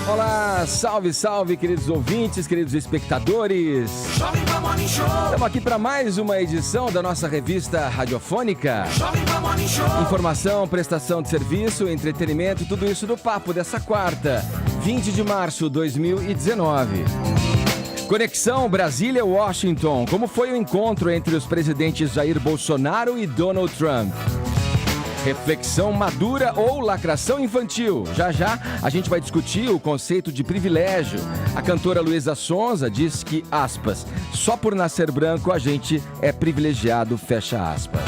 Olá, salve, salve, queridos ouvintes, queridos espectadores. Estamos aqui para mais uma edição da nossa revista radiofônica. Informação, prestação de serviço, entretenimento, tudo isso do papo dessa quarta, 20 de março de 2019. Conexão Brasília-Washington. Como foi o encontro entre os presidentes Jair Bolsonaro e Donald Trump? Reflexão madura ou lacração infantil? Já já a gente vai discutir o conceito de privilégio. A cantora Luísa Sonza diz que, aspas, só por nascer branco a gente é privilegiado, fecha aspas.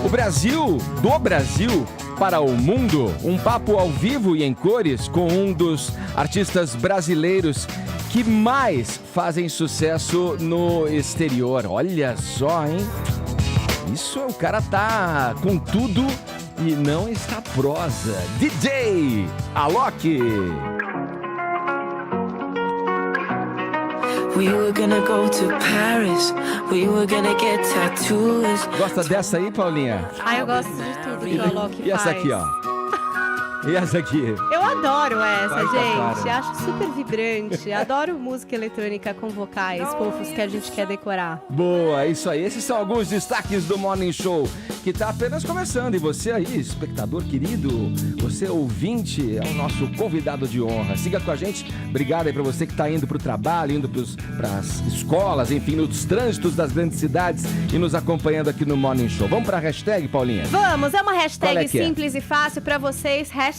O Brasil, do Brasil para o mundo, um papo ao vivo e em cores com um dos artistas brasileiros que mais fazem sucesso no exterior. Olha só, hein? Isso, o cara tá com tudo e não está prosa. DJ Alok. We were gonna go to Paris. We were gonna get tattoos. Gosta dessa aí, Paulinha? Ah, eu gosto de tudo que o Alok faz. E essa aqui, ó? E essa aqui? Eu adoro essa, Vai, gente. cara. Acho super vibrante. Adoro música eletrônica com vocais fofos que a gente quer decorar. Boa, isso aí. Esses são alguns destaques do Morning Show, que tá apenas começando. E você aí, espectador querido, você ouvinte, é o nosso convidado de honra. Siga com a gente. Obrigado aí pra você que tá indo pro trabalho, indo pras escolas, enfim, nos trânsitos das grandes cidades e nos acompanhando aqui no Morning Show. Vamos pra hashtag, Paulinha? Vamos, é uma Qual hashtag é que é? simples e fácil pra vocês. Hashtag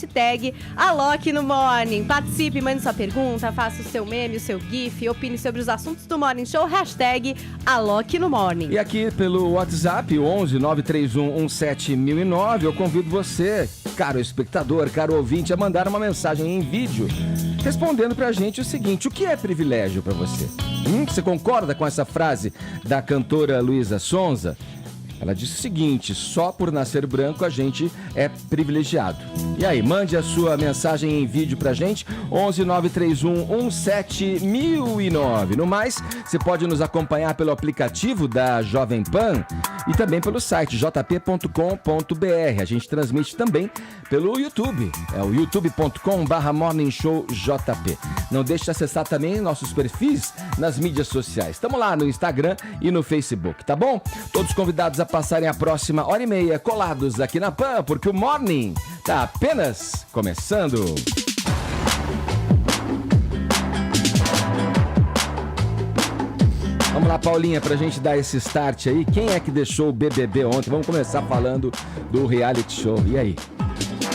Alok no Morning. Participe, mande sua pergunta, faça o seu meme, o seu gif, opine sobre os assuntos do Morning Show. Hashtag Alok no Morning. E aqui pelo WhatsApp, 11 931 17 1009, eu convido você, caro espectador, caro ouvinte, a mandar uma mensagem em vídeo respondendo pra gente o seguinte: o que é privilégio pra você? Você concorda com essa frase da cantora Luísa Sonza? Ela disse o seguinte: só por nascer branco a gente é privilegiado. E aí, mande a sua mensagem em vídeo pra gente, 11 931 17 1009. No mais, você pode nos acompanhar pelo aplicativo da Jovem Pan e também pelo site jp.com.br. A gente transmite também pelo YouTube, é o youtube.com/morningshowjp. Não deixe de acessar também nossos perfis nas mídias sociais. Estamos lá no Instagram e no Facebook, tá bom? Todos convidados a passarem a próxima hora e meia colados aqui na Pan, porque o Morning tá apenas começando. Vamos lá, Paulinha, pra gente dar esse start aí. Quem é que deixou o BBB ontem? Vamos começar falando do reality show. E aí?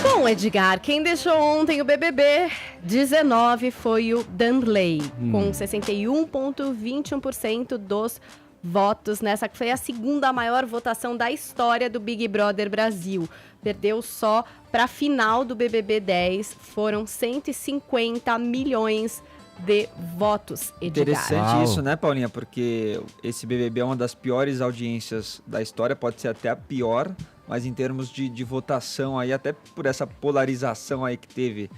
Bom, Edgar, quem deixou ontem o BBB 19 foi o Danley, com 61,21% dos votos nessa que foi a segunda maior votação da história do Big Brother Brasil. Perdeu só para a final do BBB 10, foram 150 milhões de votos, Edgar. Interessante Uau. isso, né, Paulinha? Porque esse BBB é uma das piores audiências da história, pode ser até a pior, mas em termos de votação aí, até por essa polarização aí que teve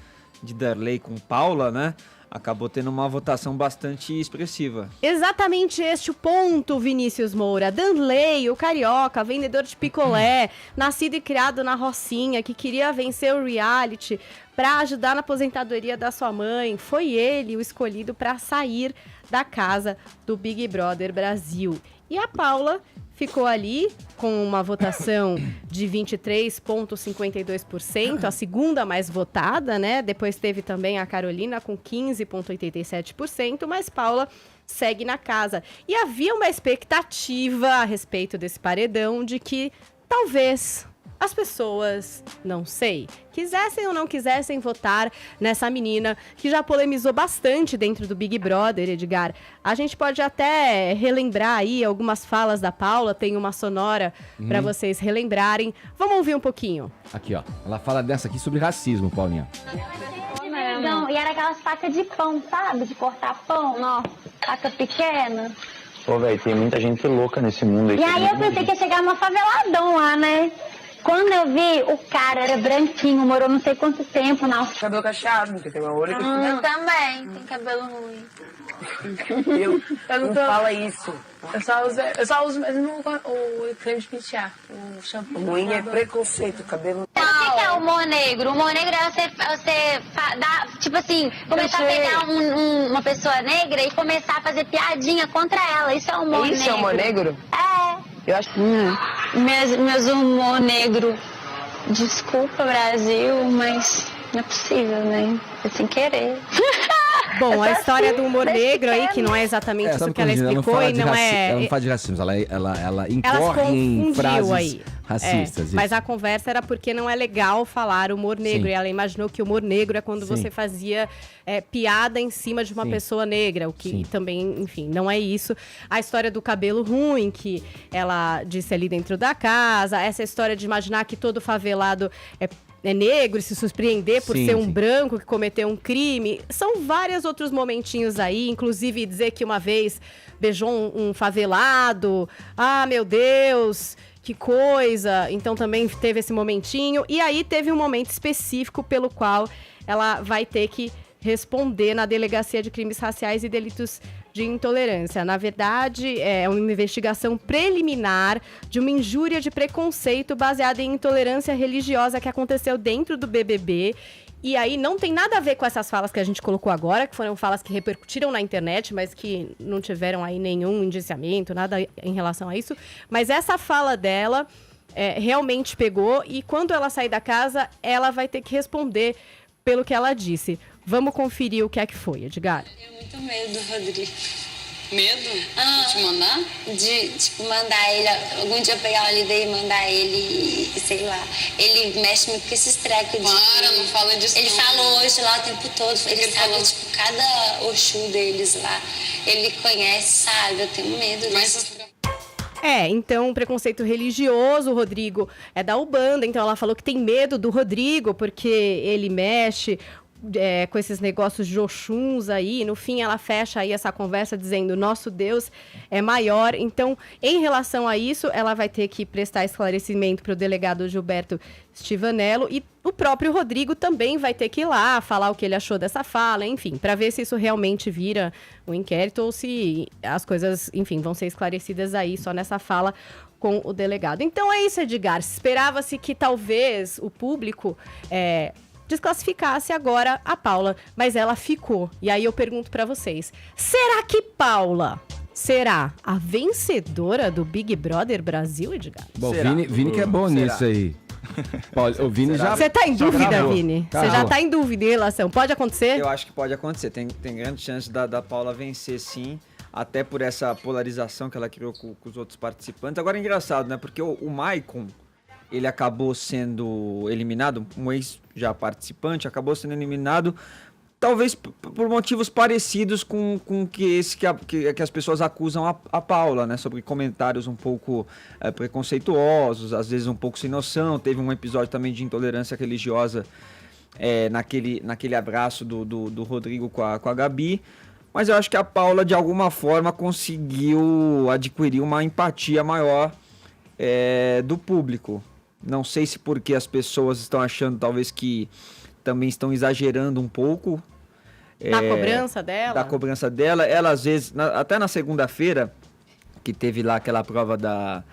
de Darley com Paula, né? Acabou tendo uma votação bastante expressiva. Exatamente este o ponto, Vinícius Moura. Danley, o carioca, vendedor de picolé, nascido e criado na Rocinha, que queria vencer o reality para ajudar na aposentadoria da sua mãe. Foi ele o escolhido para sair da casa do Big Brother Brasil. E a Paula ficou ali com uma votação de 23,52%, a segunda mais votada, né? Depois teve também a Carolina com 15,87%, mas Paula segue na casa. E havia uma expectativa a respeito desse paredão de que talvez as pessoas, não sei, quisessem ou não quisessem votar nessa menina que já polemizou bastante dentro do Big Brother, Edgar. A gente pode até relembrar aí algumas falas da Paula, tem uma sonora para vocês relembrarem. Vamos ouvir um pouquinho. Aqui, ó. Ela fala dessa aqui sobre racismo, Paulinha. Não, e era aquelas facas de pão, sabe? De cortar pão, ó, faca pequena. Pô, velho, tem muita gente louca nesse mundo aí. E aí eu pensei que ia chegar uma faveladão lá, né? Quando eu vi, o cara era branquinho, morou não sei quanto tempo na Austrália. Cabelo cacheado, porque tem uma olho que Eu também, tem cabelo ruim. eu não fala isso. Eu só uso mesmo o creme de pentear, o shampoo. Ruim é preconceito, cabelo. O que é humor negro? O humor negro é você dar, tipo assim, começar a pegar uma pessoa negra e começar a fazer piadinha contra ela. Isso é humor negro. Isso é humor negro? É. Eu acho que... Meus humor negro. Desculpa, Brasil, mas não é possível, né? É sem querer. Bom, a história do humor negro aí, que não é exatamente isso que ela explicou e não é... Ela não fala de racismo, ela Ela incorre em confundiu frases aí. racistas. Mas a conversa era porque não é legal falar humor negro. Sim. E ela imaginou que o humor negro é quando Sim. você fazia piada em cima de uma Sim. pessoa negra. O que Sim. também, enfim, não é isso. A história do cabelo ruim, que ela disse ali dentro da casa. Essa história de imaginar que todo favelado é negro e se surpreender por Sim, ser um sim. branco que cometeu um crime. São vários outros momentinhos aí, inclusive dizer que uma vez beijou um favelado. Ah, meu Deus, que coisa. Então também teve esse momentinho. E aí teve um momento específico pelo qual ela vai ter que responder na Delegacia de Crimes Raciais e Delitos de Intolerância. Na verdade, é uma investigação preliminar de uma injúria de preconceito baseada em intolerância religiosa que aconteceu dentro do BBB. E aí não tem nada a ver com essas falas que a gente colocou agora, que foram falas que repercutiram na internet, mas que não tiveram aí nenhum indiciamento, nada em relação a isso. Mas essa fala dela realmente pegou e quando ela sair da casa, ela vai ter que responder pelo que ela disse. Vamos conferir o que é que foi, Edgar. Eu tenho muito medo do Rodrigo. Medo? De te mandar? De, tipo, mandar ele... Algum dia eu pegar o líder e mandar ele, sei lá. Ele mexe muito com esses trecos. Não fala disso. Ele falou hoje lá o tempo todo. Ele sabe, falou? tipo, cada Oxu deles lá. Ele conhece, sabe? Eu tenho medo disso. Então, preconceito religioso, o Rodrigo é da Umbanda, então ela falou que tem medo do Rodrigo, porque ele mexe com esses negócios de Oxuns aí. No fim, ela fecha aí essa conversa dizendo, nosso Deus é maior. Então, em relação a isso, ela vai ter que prestar esclarecimento para o delegado Gilberto Stivanello e o próprio Rodrigo também vai ter que ir lá falar o que ele achou dessa fala, enfim, para ver se isso realmente vira um inquérito ou se as coisas, enfim, vão ser esclarecidas aí só nessa fala com o delegado. Então é isso, Edgar. Esperava-se que talvez o público desclassificasse agora a Paula, mas ela ficou. E aí eu pergunto pra vocês, será que Paula será a vencedora do Big Brother Brasil, Edgar? Bom, Vini que é bom Será? nisso aí. O Vini já... Você tá em dúvida, gravou. Vini? Você Gravou. já tá em dúvida em relação? Pode acontecer? Eu acho que pode acontecer. Tem grande chance da Paula vencer, sim. Até por essa polarização que ela criou com os outros participantes. Agora é engraçado, né? Porque o Maicon, ele acabou sendo eliminado, um ex já participante, acabou sendo eliminado, talvez por motivos parecidos com que as pessoas acusam a Paula, né? Sobre comentários um pouco preconceituosos, às vezes um pouco sem noção. Teve um episódio também de intolerância religiosa naquele abraço do Rodrigo com a Gabi. Mas eu acho que a Paula, de alguma forma, conseguiu adquirir uma empatia maior do público. Não sei se porque as pessoas estão achando, talvez, que também estão exagerando um pouco. Na cobrança dela? Da cobrança dela. Ela, às vezes, até na segunda-feira, que teve lá aquela prova da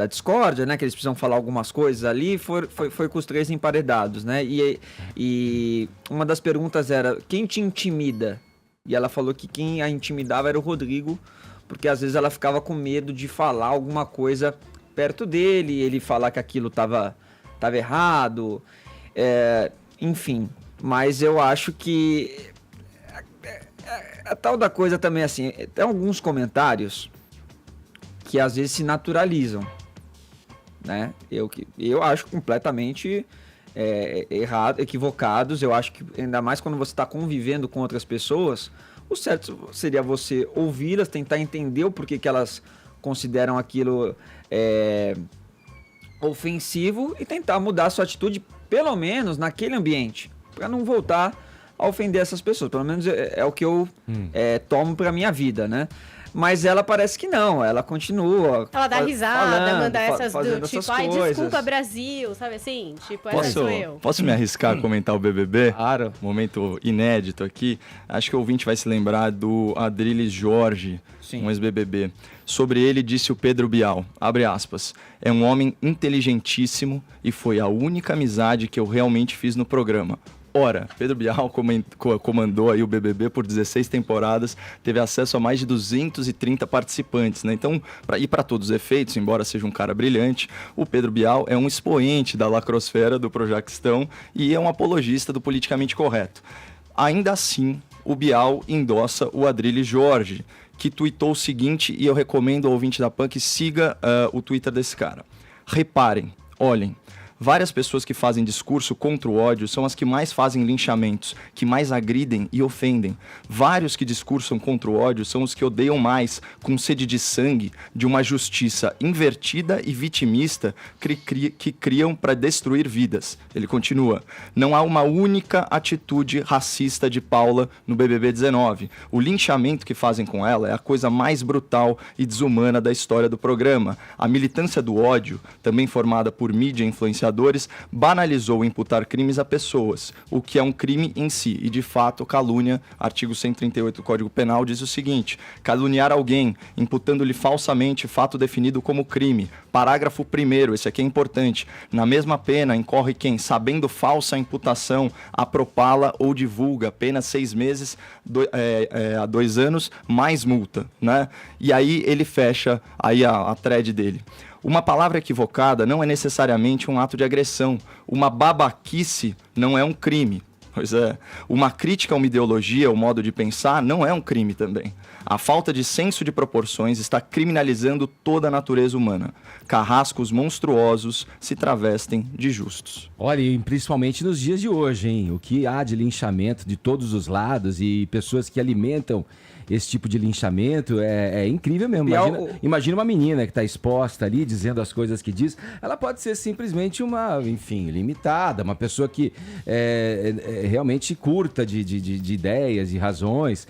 discórdia, né? Que eles precisam falar algumas coisas ali, foi com os 3 emparedados, né? E uma das perguntas era, quem te intimida? E ela falou que quem a intimidava era o Rodrigo, porque às vezes ela ficava com medo de falar alguma coisa perto dele, ele falar que aquilo tava errado, enfim. Mas eu acho que a tal da coisa também, assim, tem alguns comentários que às vezes se naturalizam, né? Eu acho completamente errado, equivocados. Eu acho que, ainda mais quando você está convivendo com outras pessoas, o certo seria você ouvi-las, tentar entender o porquê que elas consideram aquilo ofensivo e tentar mudar a sua atitude, pelo menos naquele ambiente, para não voltar a ofender essas pessoas. Pelo menos é o que eu tomo para minha vida, né? Mas ela parece que não, ela continua. Ela dá risada, manda essas do tipo, essas ai, coisas. desculpa, Brasil, sabe assim? Tipo, essa sou eu. Posso me arriscar a comentar o BBB? Claro. Momento inédito aqui. Acho que o ouvinte vai se lembrar do Adriles Jorge, Sim. um ex-BBB. Sobre ele disse o Pedro Bial, abre aspas, é um homem inteligentíssimo e foi a única amizade que eu realmente fiz no programa. Ora, Pedro Bial comandou aí o BBB por 16 temporadas, teve acesso a mais de 230 participantes, né? Então, para todos os efeitos, embora seja um cara brilhante, o Pedro Bial é um expoente da lacrosfera do Projaquistão e é um apologista do politicamente correto. Ainda assim, o Bial endossa o Adriles Jorge, que tuitou o seguinte, e eu recomendo ao ouvinte da PAN que siga o Twitter desse cara. Reparem, olhem, várias pessoas que fazem discurso contra o ódio são as que mais fazem linchamentos, que mais agridem e ofendem. Vários que discursam contra o ódio são os que odeiam mais, com sede de sangue, de uma justiça invertida e vitimista que criam para destruir vidas. Ele continua, não há uma única atitude racista de Paula no BBB 19. O linchamento que fazem com ela é a coisa mais brutal e desumana da história do programa. A militância do ódio, também formada por mídia influenciadora, banalizou imputar crimes a pessoas, o que é um crime em si, e de fato calúnia, artigo 138 do Código Penal diz o seguinte, caluniar alguém, imputando-lhe falsamente fato definido como crime, parágrafo 1º, esse aqui é importante, na mesma pena incorre quem, sabendo falsa imputação, apropala ou divulga, pena 6 meses a 2 anos, mais multa, né? E aí ele fecha aí a thread dele. Uma palavra equivocada não é necessariamente um ato de agressão. Uma babaquice não é um crime. Pois é. Uma crítica a uma ideologia, ou modo de pensar, não é um crime também. A falta de senso de proporções está criminalizando toda a natureza humana. Carrascos monstruosos se travestem de justos. Olha, e principalmente nos dias de hoje, hein? O que há de linchamento de todos os lados e pessoas que alimentam esse tipo de linchamento é incrível mesmo. Imagina uma menina que está exposta ali, dizendo as coisas que diz. Ela pode ser simplesmente uma, enfim, limitada, uma pessoa que realmente curta de ideias e razões.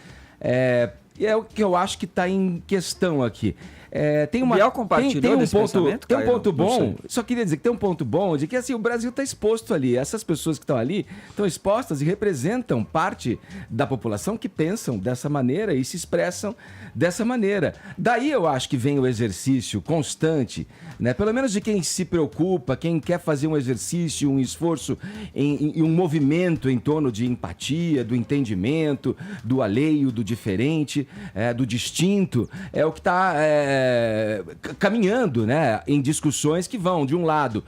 E é o que eu acho que está em questão aqui. Tem um ponto bom, só queria dizer que tem um ponto bom de que assim, o Brasil está exposto ali, essas pessoas que estão ali estão expostas e representam parte da população que pensam dessa maneira e se expressam dessa maneira. Daí eu acho que vem o exercício constante, né? Pelo menos de quem se preocupa, quem quer fazer um exercício, um esforço em um movimento em torno de empatia, do entendimento, do alheio, do diferente, do distinto, é o que está caminhando, né, em discussões que vão, de um lado,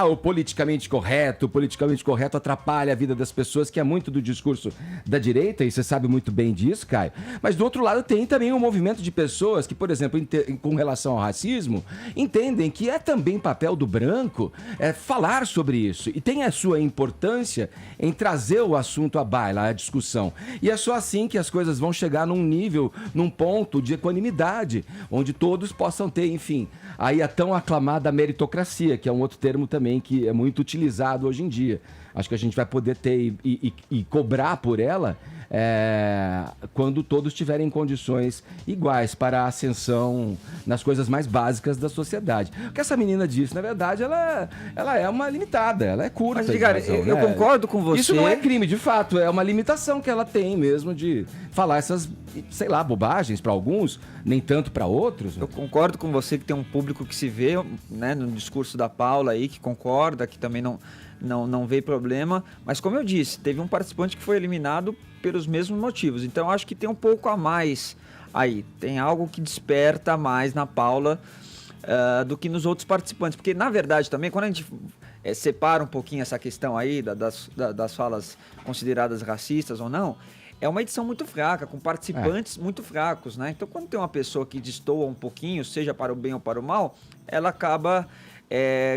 o politicamente correto atrapalha a vida das pessoas, que é muito do discurso da direita, e você sabe muito bem disso, Caio. Mas do outro lado tem também um movimento de pessoas que, por exemplo, com relação ao racismo, entendem que é também papel do branco falar sobre isso, e tem a sua importância em trazer o assunto à baila, à discussão. E é só assim que as coisas vão chegar num nível, num ponto de equanimidade, onde todos possam ter, enfim, aí a tão aclamada meritocracia, que é um outro termo também que é muito utilizado hoje em dia. Acho que a gente vai poder ter e cobrar por ela quando todos tiverem condições iguais para a ascensão nas coisas mais básicas da sociedade. O que essa menina disse, na verdade, ela é uma limitada, ela é curta. Mas, cara, eu concordo com você. Isso não é crime, de fato, é uma limitação que ela tem mesmo de falar essas, sei lá, bobagens para alguns, nem tanto para outros. Eu concordo com você que tem um público que se vê, né, no discurso da Paula aí, que concorda, que também não vê problema, mas como eu disse, teve um participante que foi eliminado pelos mesmos motivos, então eu acho que tem um pouco a mais aí, tem algo que desperta mais na Paula do que nos outros participantes, porque na verdade também, quando a gente separa um pouquinho essa questão aí das falas consideradas racistas ou não, é uma edição muito fraca, com participantes muito fracos, né? Então quando tem uma pessoa que destoa um pouquinho, seja para o bem ou para o mal, ela acaba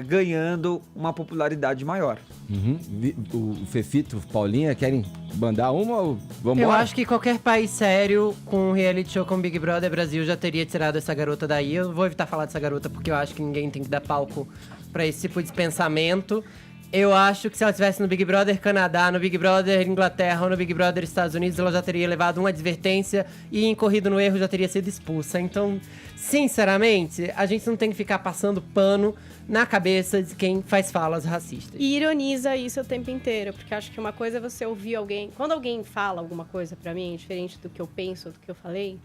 ganhando uma popularidade maior. Uhum. O Fefito, Paulinha, querem mandar uma ou vamos Eu embora? acho que qualquer país sério com um reality show como Big Brother Brasil já teria tirado essa garota daí. Eu vou evitar falar dessa garota porque eu acho que ninguém tem que dar palco pra esse tipo de pensamento. Eu acho que se ela estivesse no Big Brother Canadá, no Big Brother Inglaterra ou no Big Brother Estados Unidos, ela já teria levado uma advertência e incorrido no erro já teria sido expulsa. Então, sinceramente, a gente não tem que ficar passando pano na cabeça de quem faz falas racistas. E ironiza isso o tempo inteiro, porque acho que uma coisa é você ouvir alguém... Quando alguém fala alguma coisa pra mim, diferente do que eu penso, do que eu falei,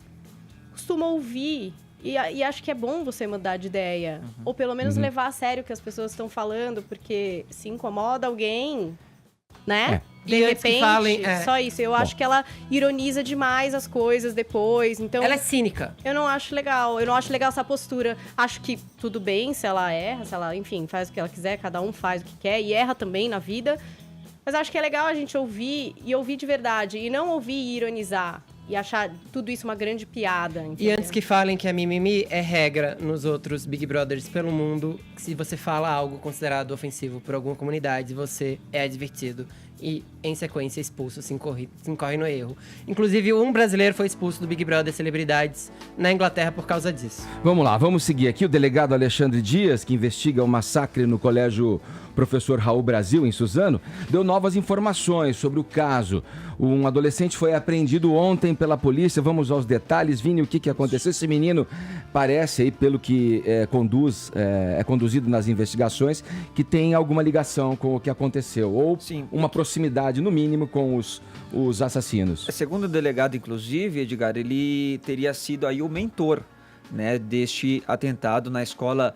costumo ouvir... E acho que é bom você mudar de ideia. Ou pelo menos levar a sério o que as pessoas estão falando, porque se incomoda alguém, né? De E antes que repente, falem, só isso. Eu acho que ela ironiza demais as coisas depois. Então, Ela é cínica. eu não acho legal. Eu não acho legal essa postura. Acho que tudo bem se ela erra, se ela, enfim, faz o que ela quiser, cada um faz o que quer e erra também na vida. Mas acho que é legal a gente ouvir e ouvir de verdade. E não ouvir e ironizar. E achar tudo isso uma grande piada, entendeu? E antes que falem que a mimimi é regra nos outros Big Brothers pelo mundo, se você fala algo considerado ofensivo por alguma comunidade, você é advertido e, em sequência, expulso, se incorre no erro. Inclusive, um brasileiro foi expulso do Big Brother Celebridades na Inglaterra por causa disso. Vamos lá, vamos seguir aqui. O delegado Alexandre Dias, que investiga o massacre no colégio Professor Raul Brasil, em Suzano, deu novas informações sobre o caso. Um adolescente foi apreendido ontem pela polícia. Vamos aos detalhes. Vini, o que aconteceu? Esse menino parece, aí, pelo que é conduzido nas investigações, que tem alguma ligação com o que aconteceu. Ou Sim. uma proximidade, no mínimo, com os assassinos. Segundo o delegado, inclusive, Edgar, ele teria sido aí o mentor, né, deste atentado na escola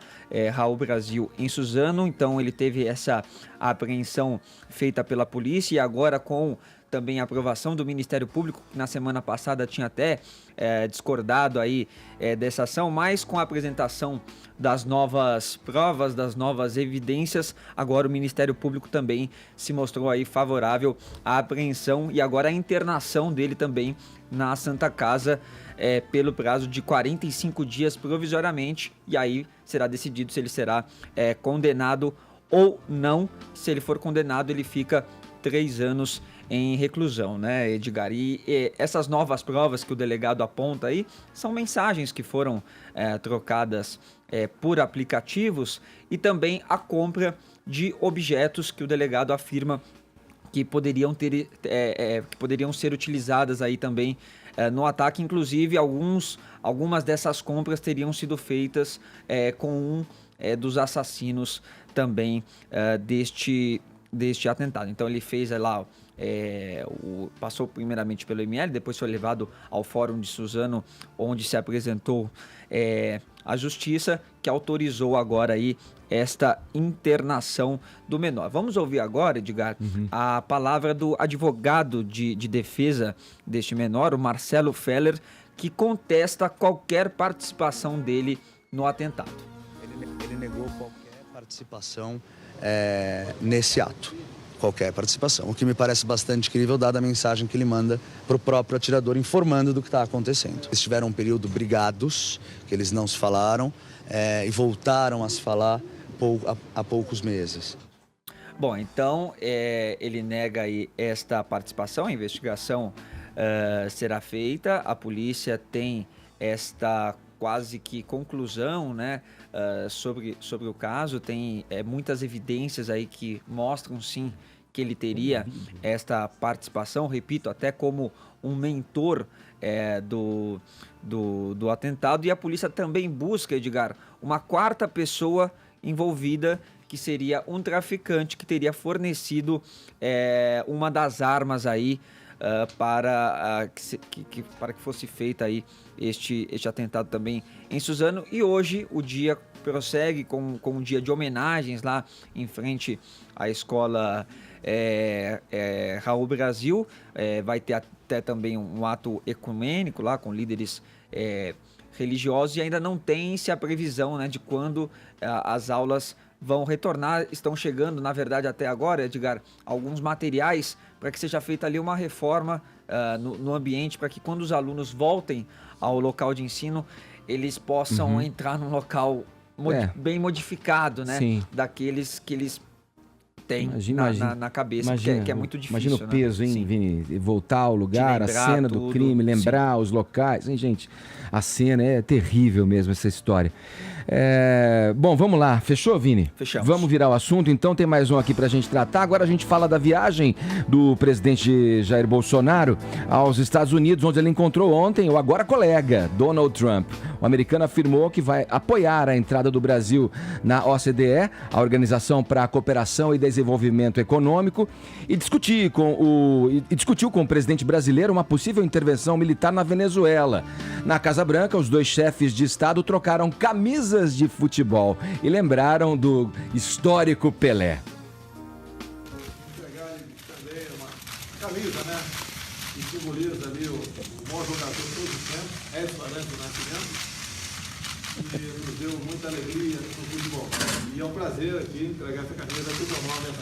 Raul Brasil em Suzano. Então ele teve essa apreensão feita pela polícia e agora com também a aprovação do Ministério Público, que na semana passada tinha até discordado aí dessa ação, mas com a apresentação das novas provas, das novas evidências, agora o Ministério Público também se mostrou aí favorável à apreensão e agora a internação dele também na Santa Casa pelo prazo de 45 dias provisoriamente, e aí será decidido se ele será condenado ou não. Se ele for condenado, ele fica 3 anos em reclusão, né, Edgar? E essas novas provas que o delegado aponta aí são mensagens que foram trocadas por aplicativos e também a compra de objetos que o delegado afirma que poderiam ser utilizadas aí também no ataque. Inclusive, algumas dessas compras teriam sido feitas com um dos assassinos também deste atentado. Então ele fez lá, passou primeiramente pelo ML, depois foi levado ao Fórum de Suzano, onde se apresentou a justiça, que autorizou agora aí esta internação do menor. Vamos ouvir agora, Edgar, a palavra do advogado de defesa deste menor, o Marcelo Feller, que contesta qualquer participação dele no atentado. Ele negou qualquer participação nesse ato. Qualquer participação, o que me parece bastante incrível, dada a mensagem que ele manda para o próprio atirador, informando do que está acontecendo. Eles tiveram um período brigados, que eles não se falaram, e voltaram a se falar há poucos meses. Bom, então ele nega aí esta participação, a investigação será feita, a polícia tem esta quase que conclusão, né, sobre o caso, tem muitas evidências aí que mostram sim que ele teria esta participação, repito, até como um mentor do atentado, e a polícia também busca, Edgar, uma quarta pessoa envolvida, que seria um traficante que teria fornecido uma das armas aí para que fosse feita aí este atentado também em Suzano. E hoje o dia prossegue com um dia de homenagens lá em frente à escola Raul Brasil. Vai ter até também um ato ecumênico lá com líderes religiosos, e ainda não tem-se a previsão, né, de quando as aulas vão retornar. Estão chegando, na verdade, até agora, Edgar, alguns materiais para que seja feita ali uma reforma no ambiente, para que quando os alunos voltem ao local de ensino, eles possam entrar num local bem modificado, né? Sim. Daqueles que eles têm na cabeça, imagina, que é muito difícil. Imagina o peso, hein, Vini? Voltar ao lugar, a cena do crime, lembrar os locais, hein, gente? a cena. É terrível mesmo essa história. Bom, vamos lá. Fechou, Vini? Fechamos. Vamos virar o assunto. Então tem mais um aqui pra gente tratar. Agora a gente fala da viagem do presidente Jair Bolsonaro aos Estados Unidos, onde ele encontrou ontem o agora colega Donald Trump. O americano afirmou que vai apoiar a entrada do Brasil na OCDE, a Organização para a Cooperação e Desenvolvimento Econômico, e discutiu com o presidente brasileiro uma possível intervenção militar na Venezuela. Na Casa Branca, os dois chefes de Estado trocaram camisas de futebol e lembraram do histórico Pelé. Pegar também uma camisa, né? Que simboliza ali o maior jogador de todos os tempos, Edson Arantes do Nascimento, e nos deu muita alegria no futebol. E é um prazer aqui entregar essa camisa aqui para nós, né?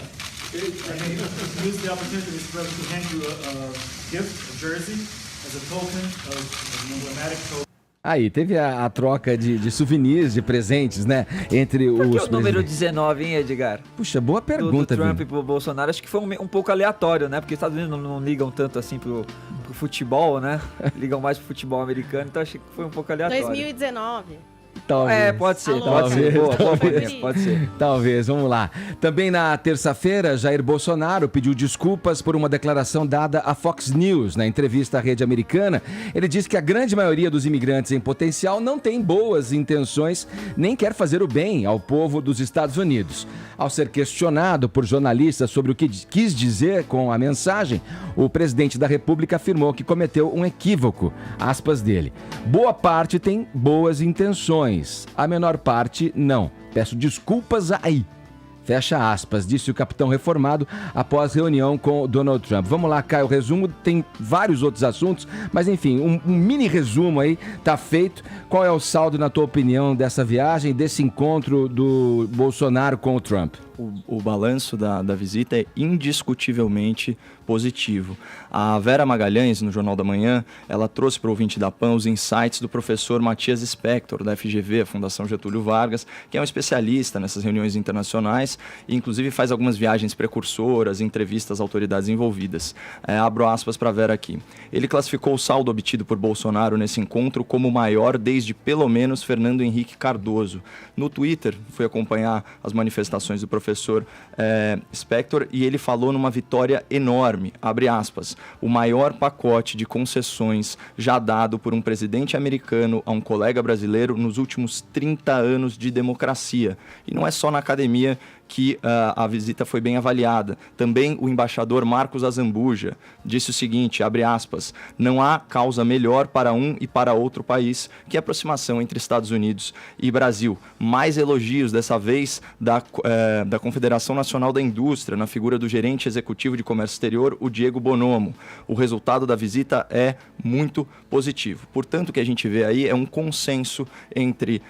Use the opportunity to hand you a gift, a jersey, as a token of an emblematic token. Aí, teve a troca de souvenirs, de presentes, né? Entre Por que os... o número 19, hein, Edgar? Puxa, boa pergunta, do Trump Vini. e pro Bolsonaro, acho que foi um pouco aleatório, né? Porque os Estados Unidos não ligam tanto assim pro futebol, né? Ligam mais pro futebol americano, então acho que foi um pouco aleatório. 2019. Talvez. Pode ser, Talvez. Pode ser. Talvez, vamos lá. Também na terça-feira, Jair Bolsonaro pediu desculpas por uma declaração dada à Fox News. Na entrevista à rede americana, ele disse que a grande maioria dos imigrantes em potencial não tem boas intenções, nem quer fazer o bem ao povo dos Estados Unidos. Ao ser questionado por jornalistas sobre o que quis dizer com a mensagem, o presidente da República afirmou que cometeu um equívoco, aspas dele. Boa parte tem boas intenções. A menor parte, não. Peço desculpas aí. Fecha aspas, disse o capitão reformado após reunião com Donald Trump. Vamos lá, Caio, o resumo tem vários outros assuntos, mas enfim, um mini resumo aí tá feito. Qual é o saldo, na tua opinião, dessa viagem, desse encontro do Bolsonaro com o Trump? O balanço da visita é indiscutivelmente positivo. A Vera Magalhães, no Jornal da Manhã, ela trouxe para o ouvinte da PAN os insights do professor Matias Spector, da FGV, a Fundação Getúlio Vargas, que é um especialista nessas reuniões internacionais e, inclusive, faz algumas viagens precursoras, entrevistas às autoridades envolvidas. Abro aspas para a Vera aqui. Ele classificou o saldo obtido por Bolsonaro nesse encontro como o maior desde, pelo menos, Fernando Henrique Cardoso. No Twitter, fui acompanhar as manifestações do professor Spector e ele falou numa vitória enorme, abre aspas, o maior pacote de concessões já dado por um presidente americano a um colega brasileiro nos últimos 30 anos de democracia. E não é só na academia que a visita foi bem avaliada. Também o embaixador Marcos Azambuja disse o seguinte, abre aspas, não há causa melhor para um e para outro país que a aproximação entre Estados Unidos e Brasil. Mais elogios, dessa vez, da Confederação Nacional da Indústria, na figura do gerente executivo de comércio exterior, o Diego Bonomo. O resultado da visita é muito positivo. Portanto, o que a gente vê aí é um consenso entre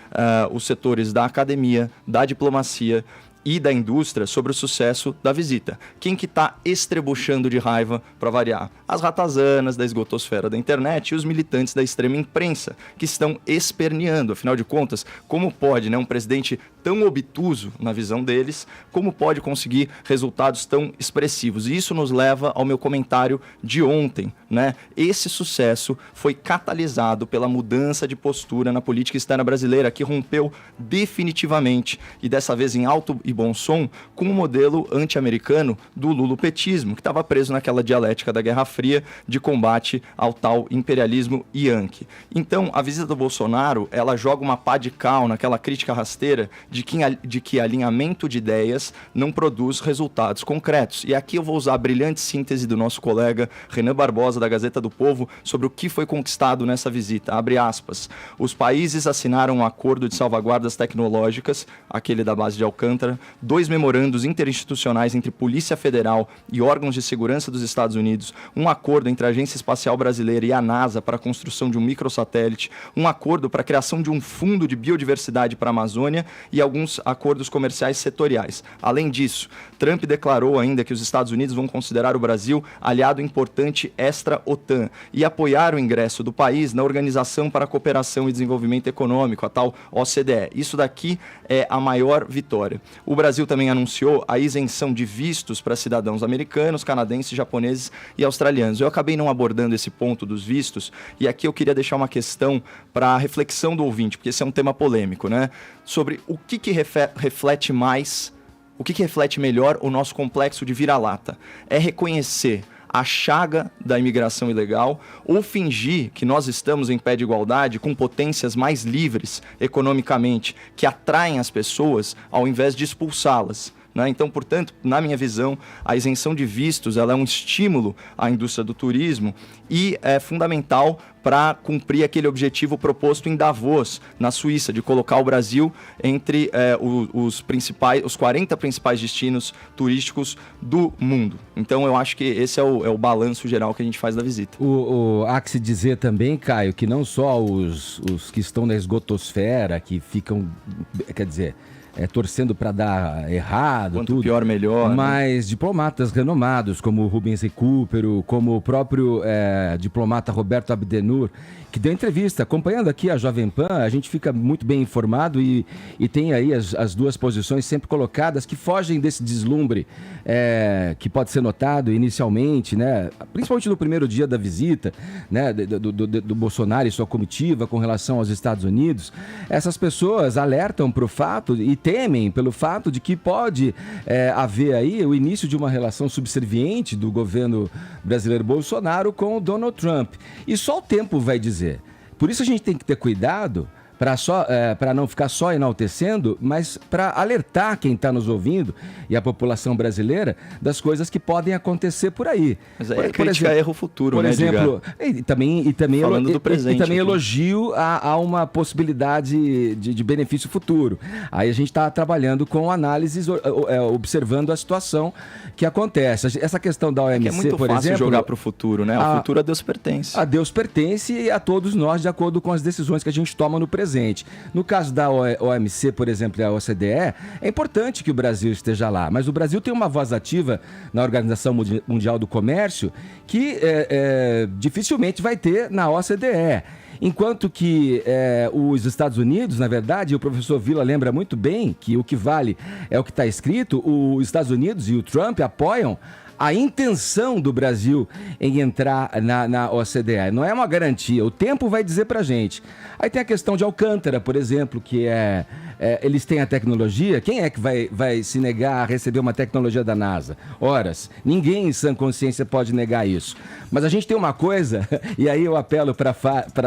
os setores da academia, da diplomacia e da indústria sobre o sucesso da visita. Quem que está estrebuchando de raiva, para variar? As ratazanas da esgotosfera da internet e os militantes da extrema imprensa, que estão esperneando. Afinal de contas, como pode, né, um presidente tão obtuso, na visão deles, como pode conseguir resultados tão expressivos? E isso nos leva ao meu comentário de ontem, né? Esse sucesso foi catalisado pela mudança de postura na política externa brasileira, que rompeu definitivamente, e dessa vez em alto e bom som, com o modelo anti-americano do lulopetismo, que estava preso naquela dialética da Guerra Fria de combate ao tal imperialismo yankee. Então, a visita do Bolsonaro, ela joga uma pá de cal naquela crítica rasteira de que alinhamento de ideias não produz resultados concretos. E aqui eu vou usar a brilhante síntese do nosso colega Renan Barbosa, da Gazeta do Povo, sobre o que foi conquistado nessa visita. Abre aspas. Os países assinaram um acordo de salvaguardas tecnológicas, aquele da base de Alcântara, 2 memorandos interinstitucionais entre Polícia Federal e órgãos de segurança dos Estados Unidos, um acordo entre a Agência Espacial Brasileira e a NASA para a construção de um microsatélite, um acordo para a criação de um fundo de biodiversidade para a Amazônia e alguns acordos comerciais setoriais. Além disso, Trump declarou ainda que os Estados Unidos vão considerar o Brasil aliado importante extra-OTAN e apoiar o ingresso do país na Organização para a Cooperação e Desenvolvimento Econômico, a tal OCDE. Isso daqui é a maior vitória. O O Brasil também anunciou a isenção de vistos para cidadãos americanos, canadenses, japoneses e australianos. Eu acabei não abordando esse ponto dos vistos, e aqui eu queria deixar uma questão para a reflexão do ouvinte, porque esse é um tema polêmico, né? Sobre o que reflete mais, o que reflete melhor o nosso complexo de vira-lata. É reconhecer a chaga da imigração ilegal ou fingir que nós estamos em pé de igualdade com potências mais livres economicamente, que atraem as pessoas ao invés de expulsá-las. Né? Então, portanto, na minha visão, a isenção de vistos ela é um estímulo à indústria do turismo e é fundamental para cumprir aquele objetivo proposto em Davos, na Suíça, de colocar o Brasil entre os 40 principais destinos turísticos do mundo. Então, eu acho que esse é o balanço geral que a gente faz da visita. Há que se dizer também, Caio, que não só os que estão na esgotosfera, que ficam, quer dizer... torcendo para dar errado, quanto tudo, pior, melhor. Mas diplomatas renomados, como o Rubens Recupero, como o próprio diplomata Roberto Abdenur, que deu entrevista, acompanhando aqui a Jovem Pan, a gente fica muito bem informado e tem aí as duas posições sempre colocadas que fogem desse deslumbre que pode ser notado inicialmente, né? Principalmente no primeiro dia da visita, né? do Bolsonaro e sua comitiva com relação aos Estados Unidos. Essas pessoas alertam para o fato e temem pelo fato de que pode haver aí o início de uma relação subserviente do governo brasileiro Bolsonaro com o Donald Trump. E só o tempo vai dizer. Por isso a gente tem que ter cuidado para não ficar só enaltecendo, mas para alertar quem está nos ouvindo e a população brasileira das coisas que podem acontecer por aí. Mas aí por exemplo, erro futuro, por né, exemplo, e também falando do presente, e também elogio a uma possibilidade de benefício futuro. Aí a gente está trabalhando com análises, observando a situação que acontece. Essa questão da OMC, é muito por fácil exemplo, jogar para o futuro, né? O futuro a Deus pertence. A Deus pertence e a todos nós, de acordo com as decisões que a gente toma no presente. No caso da OMC, por exemplo, e a OCDE, é importante que o Brasil esteja lá, mas o Brasil tem uma voz ativa na Organização Mundial do Comércio que dificilmente vai ter na OCDE. Enquanto que os Estados Unidos, na verdade, o professor Villa lembra muito bem que o que vale é o que está escrito, os Estados Unidos e o Trump apoiam a intenção do Brasil em entrar na OCDE. Não é uma garantia, o tempo vai dizer pra gente. Aí tem a questão de Alcântara, por exemplo, que eles têm a tecnologia. Quem é que vai se negar a receber uma tecnologia da NASA? Horas. Ninguém em sã consciência pode negar isso. Mas a gente tem uma coisa, e aí eu apelo para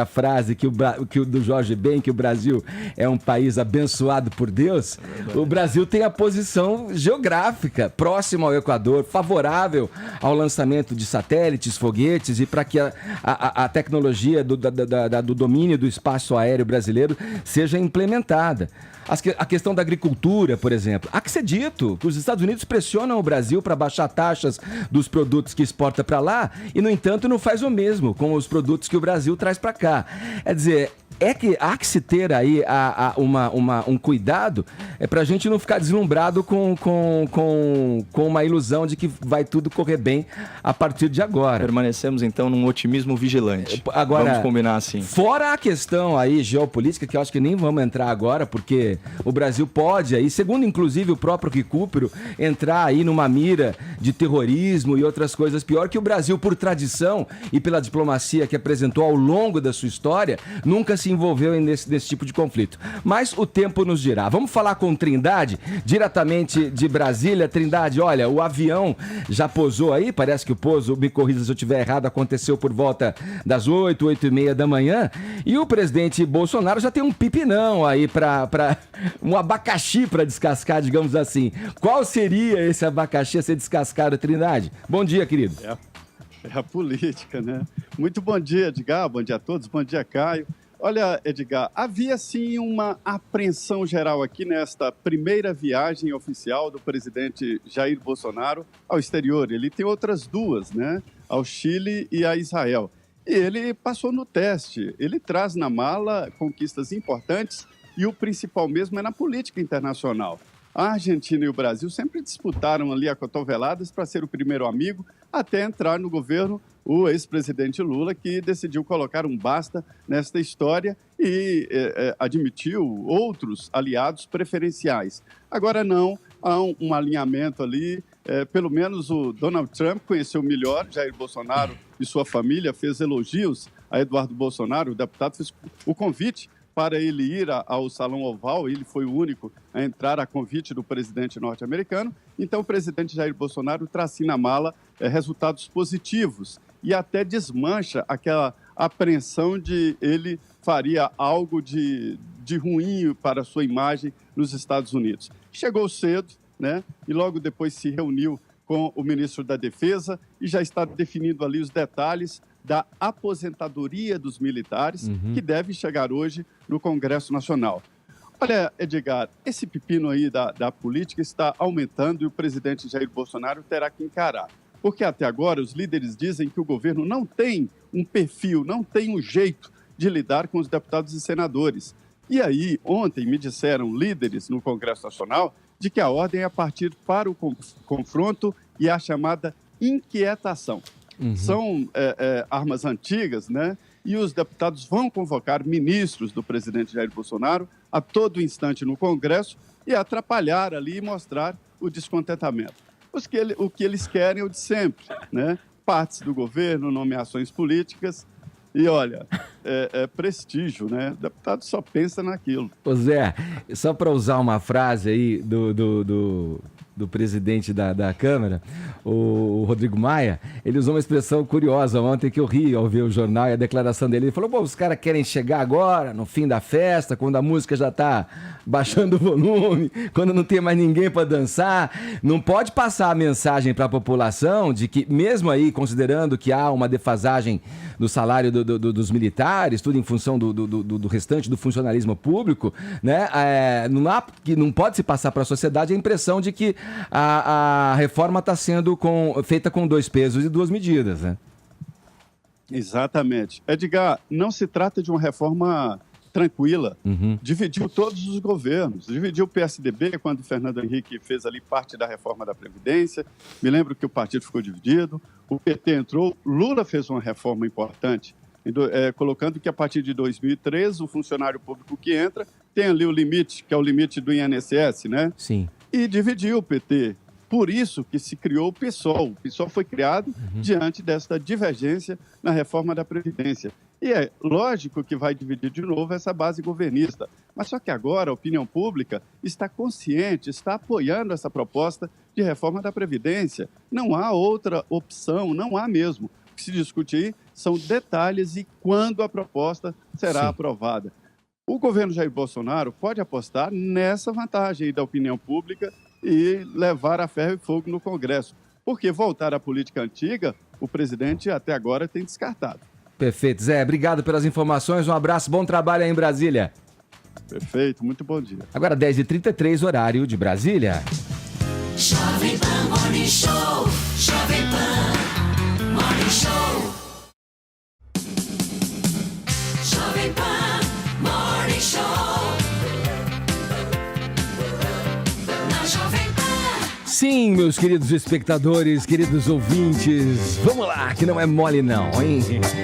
a frase que o do Jorge Ben, que o Brasil é um país abençoado por Deus. O Brasil tem a posição geográfica, próximo ao Equador, favorável ao lançamento de satélites, foguetes e para que a tecnologia do domínio do espaço aéreo brasileiro seja implementada. A questão da agricultura, por exemplo. Há que ser dito que os Estados Unidos pressionam o Brasil para baixar taxas dos produtos que exporta para lá e, no entanto, não faz o mesmo com os produtos que o Brasil traz para cá. Quer dizer, há que se ter aí um cuidado para a gente não ficar deslumbrado com uma ilusão de que vai tudo correr bem a partir de agora. Permanecemos, então, num otimismo vigilante. Agora, vamos combinar assim. Fora a questão aí geopolítica, que eu acho que nem vamos entrar agora, porque o Brasil pode aí, segundo inclusive o próprio Recupero, entrar aí numa mira de terrorismo e outras coisas pior, que o Brasil, por tradição e pela diplomacia que apresentou ao longo da sua história, nunca se envolveu nesse tipo de conflito. Mas o tempo nos dirá. Vamos falar com Trindade, diretamente de Brasília. Trindade, olha, o avião já pousou aí, parece que o pouso, me corrija se eu estiver errado, aconteceu por volta das 8h30 da manhã, e o presidente Bolsonaro já tem um pipinão aí um abacaxi para descascar, digamos assim. Qual seria esse abacaxi a ser descascado, Trindade? Bom dia, querido. É a política, né? Muito bom dia, Edgar, bom dia a todos, bom dia, Caio. Olha, Edgar, havia sim uma apreensão geral aqui nesta primeira viagem oficial do presidente Jair Bolsonaro ao exterior. Ele tem outras duas, né? Ao Chile e a Israel. E ele passou no teste. Ele traz na mala conquistas importantes e o principal mesmo é na política internacional. A Argentina e o Brasil sempre disputaram ali a cotoveladas para ser o primeiro amigo até entrar no governo o ex-presidente Lula, que decidiu colocar um basta nesta história e admitiu outros aliados preferenciais. Agora não, há um alinhamento ali. Pelo menos o Donald Trump conheceu melhor Jair Bolsonaro e sua família, fez elogios a Eduardo Bolsonaro, o deputado fez o convite para ele ir ao Salão Oval, ele foi o único a entrar a convite do presidente norte-americano. Então, o presidente Jair Bolsonaro traz assim na mala resultados positivos e até desmancha aquela apreensão de ele faria algo de ruim para a sua imagem nos Estados Unidos. Chegou cedo, né? E logo depois se reuniu com o ministro da Defesa e já está definindo ali os detalhes da aposentadoria dos militares, que deve chegar hoje no Congresso Nacional. Olha, Edgar, esse pepino aí da política está aumentando e o presidente Jair Bolsonaro terá que encarar. Porque até agora os líderes dizem que o governo não tem um perfil, não tem um jeito de lidar com os deputados e senadores. E aí, ontem me disseram líderes no Congresso Nacional de que a ordem é partir para o confronto e a chamada inquietação. São armas antigas, né? E os deputados vão convocar ministros do presidente Jair Bolsonaro a todo instante no Congresso e atrapalhar ali e mostrar o descontentamento. O que eles querem é o de sempre, né? Partes do governo, nomeações políticas. E olha, prestígio, né? O deputado só pensa naquilo. Ô Zé, só para usar uma frase aí do presidente da Câmara, o Rodrigo Maia, ele usou uma expressão curiosa ontem que eu ri ao ver o jornal e a declaração dele. Ele falou, pô, os caras querem chegar agora, no fim da festa, quando a música já tá baixando o volume, quando não tem mais ninguém para dançar. Não pode passar a mensagem para a população de que, mesmo aí, considerando que há uma defasagem do salário dos militares, tudo em função do restante do funcionalismo público, né? Não pode se passar para a sociedade a impressão de que a reforma está sendo feita com 2 pesos e 2 medidas, né? Exatamente. Edgar, não se trata de uma reforma tranquila. Dividiu todos os governos. Dividiu o PSDB quando o Fernando Henrique fez ali parte da reforma da Previdência. Me lembro que o partido ficou dividido. O PT entrou. Lula fez uma reforma importante, colocando que a partir de 2013 o funcionário público que entra tem ali o limite, que é o limite do INSS, né? Sim. E dividiu o PT. Por isso que se criou o PSOL. O PSOL foi criado diante desta divergência na reforma da Previdência. E é lógico que vai dividir de novo essa base governista. Mas só que agora a opinião pública está consciente, está apoiando essa proposta de reforma da Previdência. Não há outra opção, não há mesmo. O que se discute aí são detalhes e quando a proposta será aprovada. O governo Jair Bolsonaro pode apostar nessa vantagem da opinião pública e levar a ferro e fogo no Congresso. Porque voltar à política antiga, o presidente até agora tem descartado. Perfeito. Zé, obrigado pelas informações. Um abraço, bom trabalho aí em Brasília. Perfeito, muito bom dia. Agora 10h33, horário de Brasília. Jovem Pan Morning Show. Jovem Pan Morning Show. Jovem Pan Morning Show. Na Jovem Pan. Sim, meus queridos espectadores, queridos ouvintes, vamos lá, que não é mole não, hein?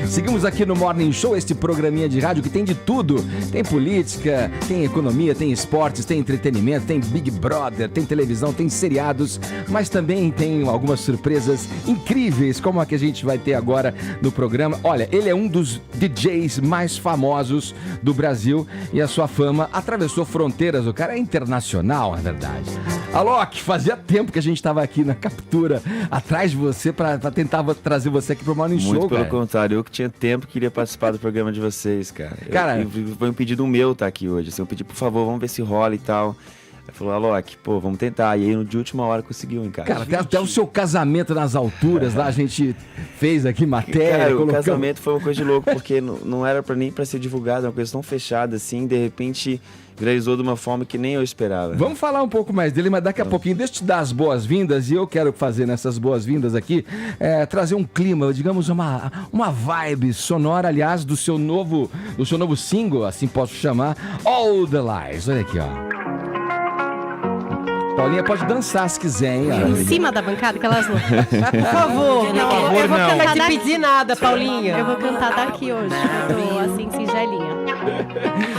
Seguimos aqui no Morning Show, este programinha de rádio que tem de tudo. Tem política, tem economia, tem esportes, tem entretenimento, tem Big Brother, tem televisão, tem seriados, mas também tem algumas surpresas incríveis, como a que a gente vai ter agora no programa. Olha, ele é um dos DJs mais famosos do Brasil e a sua fama atravessou fronteiras, o cara é internacional, na verdade. Alok, fazia tempo que a gente estava aqui na captura, atrás de você, para tentar trazer você aqui pro Morning Show, Muito pelo cara. contrário, eu que tinha tempo queria participar do programa de vocês, cara. Foi um pedido meu estar aqui hoje, assim, eu pedi, por favor, vamos ver se rola e tal. Ele falou, Alok, pô, vamos tentar. E aí, de última hora, conseguiu, hein, cara. Cara, até o seu casamento nas alturas, lá a gente fez aqui matéria. Cara, o casamento foi uma coisa de louco, porque não era nem pra ser divulgado, uma coisa tão fechada assim, de repente viralizou de uma forma que nem eu esperava. Vamos falar um pouco mais dele, mas daqui a pouquinho, deixa eu te dar as boas-vindas, e eu quero fazer nessas boas-vindas aqui, trazer um clima, digamos, uma vibe sonora, aliás, do seu novo single, assim posso chamar, All the Lies. Olha aqui, ó. Paulinha pode dançar se quiser, hein? Em cima da bancada, que elas não. Por favor, eu vou cantar. Não vai te pedir nada, Paulinha. Eu vou cantar daqui hoje. Eu tô assim, singelinha.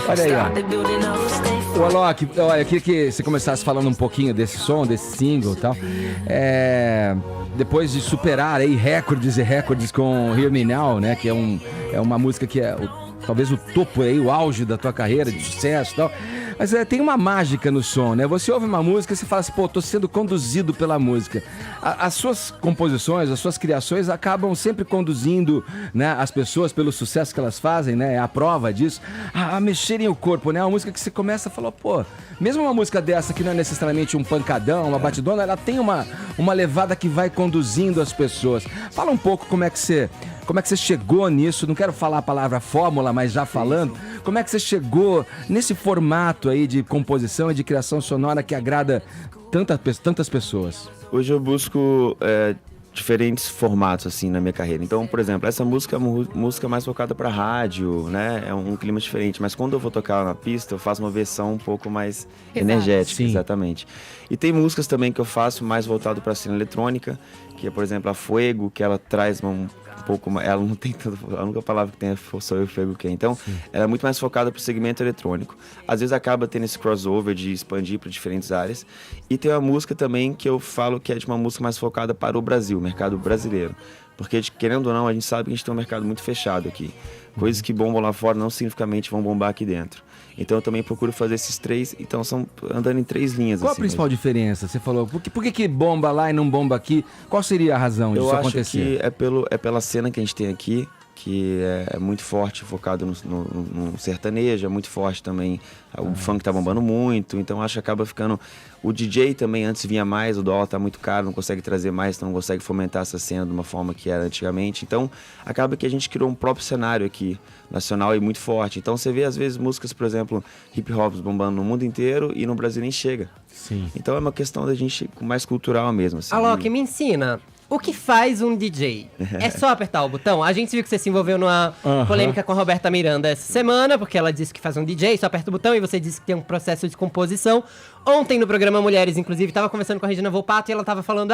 Olha aí, ó. O Alok, olha, eu queria que você começasse falando um pouquinho desse som, desse single e tal. Depois de superar aí recordes e recordes com Hear Me Now, né? Que é uma música que é talvez o topo aí, o auge da tua carreira de sucesso e tal. Mas tem uma mágica no som, né? Você ouve uma música e você fala assim, pô, tô sendo conduzido pela música. As suas composições, as suas criações acabam sempre conduzindo, né, as pessoas pelo sucesso que elas fazem, né? É a prova disso, a mexerem o corpo, né? Uma música que você começa a falar, pô, mesmo uma música dessa que não é necessariamente um pancadão, uma batidona, ela tem uma levada que vai conduzindo as pessoas. Fala um pouco como é que você chegou nisso, não quero falar a palavra fórmula, mas já falando, como é que você chegou nesse formato aí de composição e de criação sonora que agrada tantas pessoas? Hoje eu busco diferentes formatos, assim, na minha carreira. Então, por exemplo, essa música é uma música mais focada para rádio, né? É um clima diferente, mas quando eu vou tocar na pista, eu faço uma versão um pouco mais energética, sim. Exatamente. E tem músicas também que eu faço mais voltado para a cena eletrônica, que é, por exemplo, a Fuego, que ela traz um pouco mais, ela não tem tanto, a única palavra que tem é só eu Fuego que é. Então, sim, ela é muito mais focada para o segmento eletrônico. Às vezes acaba tendo esse crossover de expandir para diferentes áreas. E tem uma música também que eu falo que é de uma música mais focada para o Brasil, mercado brasileiro. Porque, querendo ou não, a gente sabe que a gente tem um mercado muito fechado aqui. Coisas que bombam lá fora não significativamente vão bombar aqui dentro. Então eu também procuro fazer esses três, então são andando em três linhas. Qual assim, a principal diferença? Você falou, por que bomba lá e não bomba aqui? Qual seria a razão disso acontecer? Eu acho que é pela cena que a gente tem aqui, que é muito forte, focado no sertanejo, é muito forte também. O funk tá bombando muito, então acho que acaba ficando... O DJ também antes vinha mais, o dólar tá muito caro, não consegue trazer mais, então não consegue fomentar essa cena de uma forma que era antigamente. Então acaba que a gente criou um próprio cenário aqui, nacional e muito forte. Então você vê às vezes músicas, por exemplo, hip hop bombando no mundo inteiro e no Brasil nem chega. Sim. Então é uma questão da gente mais cultural mesmo. Assim. Alok, me ensina. O que faz um DJ? É só apertar o botão? A gente viu que você se envolveu numa polêmica com a Roberta Miranda essa semana, porque ela disse que faz um DJ, só aperta o botão, e você disse que tem um processo de composição. Ontem no programa Mulheres, inclusive, tava conversando com a Regina Volpato e ela tava falando,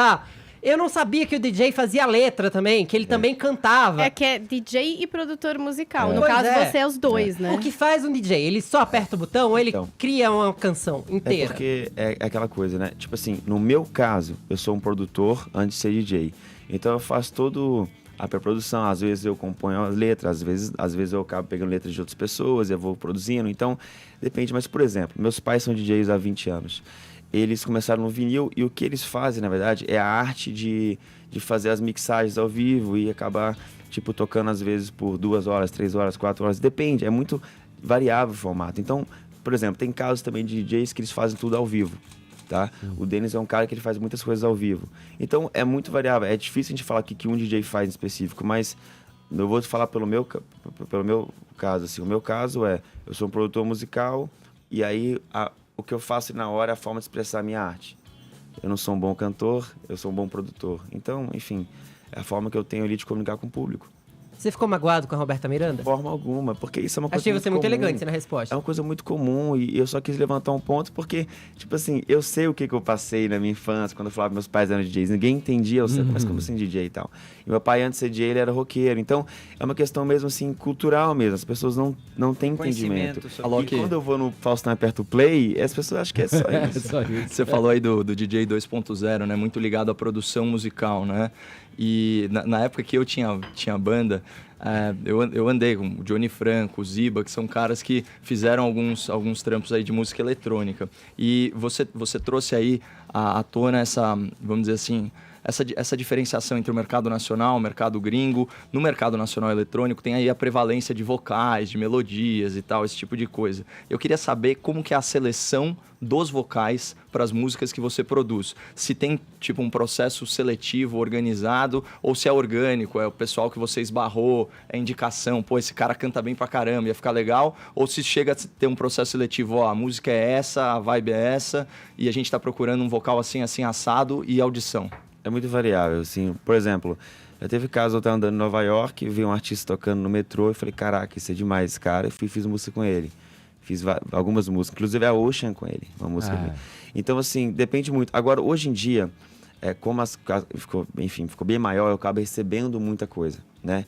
eu não sabia que o DJ fazia letra também, que ele também cantava. É que é DJ e produtor musical. No caso, você é os dois, né? O que faz um DJ? Ele só aperta o botão ou ele cria uma canção inteira? É porque é aquela coisa, né? Tipo assim, no meu caso, eu sou um produtor antes de ser DJ. Então eu faço todo a pré-produção. Às vezes eu componho as letras, às vezes eu acabo pegando letras de outras pessoas e eu vou produzindo. Então, depende. Mas, por exemplo, meus pais são DJs há 20 anos. Eles começaram no vinil e o que eles fazem, na verdade, é a arte de fazer as mixagens ao vivo e acabar, tipo, tocando às vezes por 2 horas, 3 horas, 4 horas. Depende, é muito variável o formato. Então, por exemplo, tem casos também de DJs que eles fazem tudo ao vivo, tá? O Denis é um cara que ele faz muitas coisas ao vivo. Então, é muito variável. É difícil a gente falar o que um DJ faz em específico, mas eu vou falar pelo meu caso, assim. O meu caso eu sou um produtor musical e aí... O que eu faço na hora é a forma de expressar a minha arte. Eu não sou um bom cantor, eu sou um bom produtor. Então, enfim, é a forma que eu tenho ali de comunicar com o público. Você ficou magoado com a Roberta Miranda? De forma alguma, porque isso é uma coisa Achei você muito elegante na resposta. É uma coisa muito comum e eu só quis levantar um ponto porque, tipo assim, eu sei o que eu passei na minha infância, quando eu falava que meus pais eram DJs. Ninguém entendia, mas como assim DJ e tal? E meu pai, antes de ser DJ, ele era roqueiro. Então, é uma questão mesmo, assim, cultural mesmo. As pessoas não têm entendimento. E quando eu vou no Faustão e aperto o play, as pessoas acham que é só isso. Só isso. Você falou aí do DJ 2.0, né? Muito ligado à produção musical, né? E na época que eu tinha banda, eu andei com o Johnny Franco, o Ziba, que são caras que fizeram alguns trampos aí de música eletrônica. E você trouxe aí à tona essa, vamos dizer assim, essa diferenciação entre o mercado nacional, o mercado gringo. No mercado nacional eletrônico tem aí a prevalência de vocais, de melodias e tal, esse tipo de coisa. Eu queria saber como que é a seleção dos vocais para as músicas que você produz. Se tem, tipo, um processo seletivo, organizado, ou se é orgânico, é o pessoal que você esbarrou, é indicação, pô, esse cara canta bem pra caramba, ia ficar legal, ou se chega a ter um processo seletivo, a música é essa, a vibe é essa, e a gente tá procurando um vocal assim, assim, assado e audição. É muito variável, assim. Por exemplo, já teve caso, eu estava andando em Nova York, vi um artista tocando no metrô e falei, caraca, isso é demais, esse cara. E fiz música com ele. Fiz algumas músicas, inclusive a Ocean com ele, uma música dele. Então, assim, depende muito. Agora, hoje em dia, como ficou bem maior, eu acabo recebendo muita coisa, né?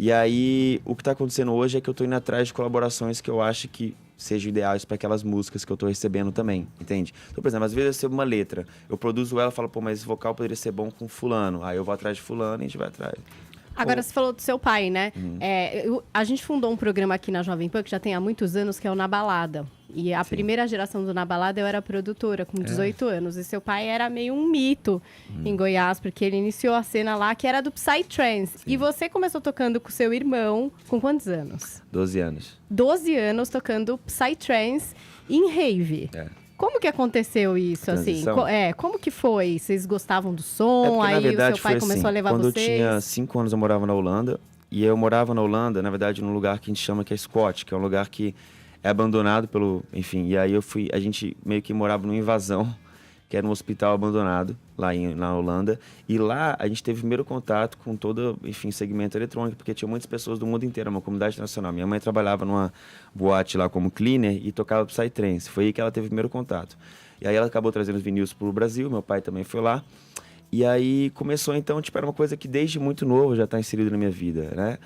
E aí, o que tá acontecendo hoje é que eu tô indo atrás de colaborações que eu acho que sejam ideais para aquelas músicas que eu tô recebendo também, entende? Então, por exemplo, às vezes eu recebo uma letra, eu produzo ela e falo, pô, mas esse vocal poderia ser bom com fulano. Aí eu vou atrás de fulano e a gente vai atrás. Agora, você falou do seu pai, né? A gente fundou um programa aqui na Jovem Pan, que já tem há muitos anos, que é o Na Balada. E a primeira geração do Na Balada, eu era produtora, com 18 anos. E seu pai era meio um mito em Goiás, porque ele iniciou a cena lá, que era do Psytrance. E você começou tocando com seu irmão, com quantos anos? 12 anos. 12 anos tocando Psytrance em rave. Como que aconteceu isso, assim? Como que foi? Vocês gostavam do som? Aí verdade, o seu pai começou a levar quando vocês? Quando eu tinha 5 anos, eu morava na Holanda. E eu morava na Holanda, na verdade, num lugar que a gente chama que é Scott, que é um lugar que é abandonado pelo... Enfim, e aí a gente meio que morava numa invasão, que era um hospital abandonado, lá na Holanda. E lá a gente teve o primeiro contato com todo, enfim, segmento eletrônico, porque tinha muitas pessoas do mundo inteiro, uma comunidade nacional. Minha mãe trabalhava numa boate lá como cleaner e tocava Psytrance. Foi aí que ela teve o primeiro contato. E aí ela acabou trazendo os vinis para o Brasil, meu pai também foi lá. E aí começou, então, tipo, era uma coisa que desde muito novo já está inserido na minha vida, né?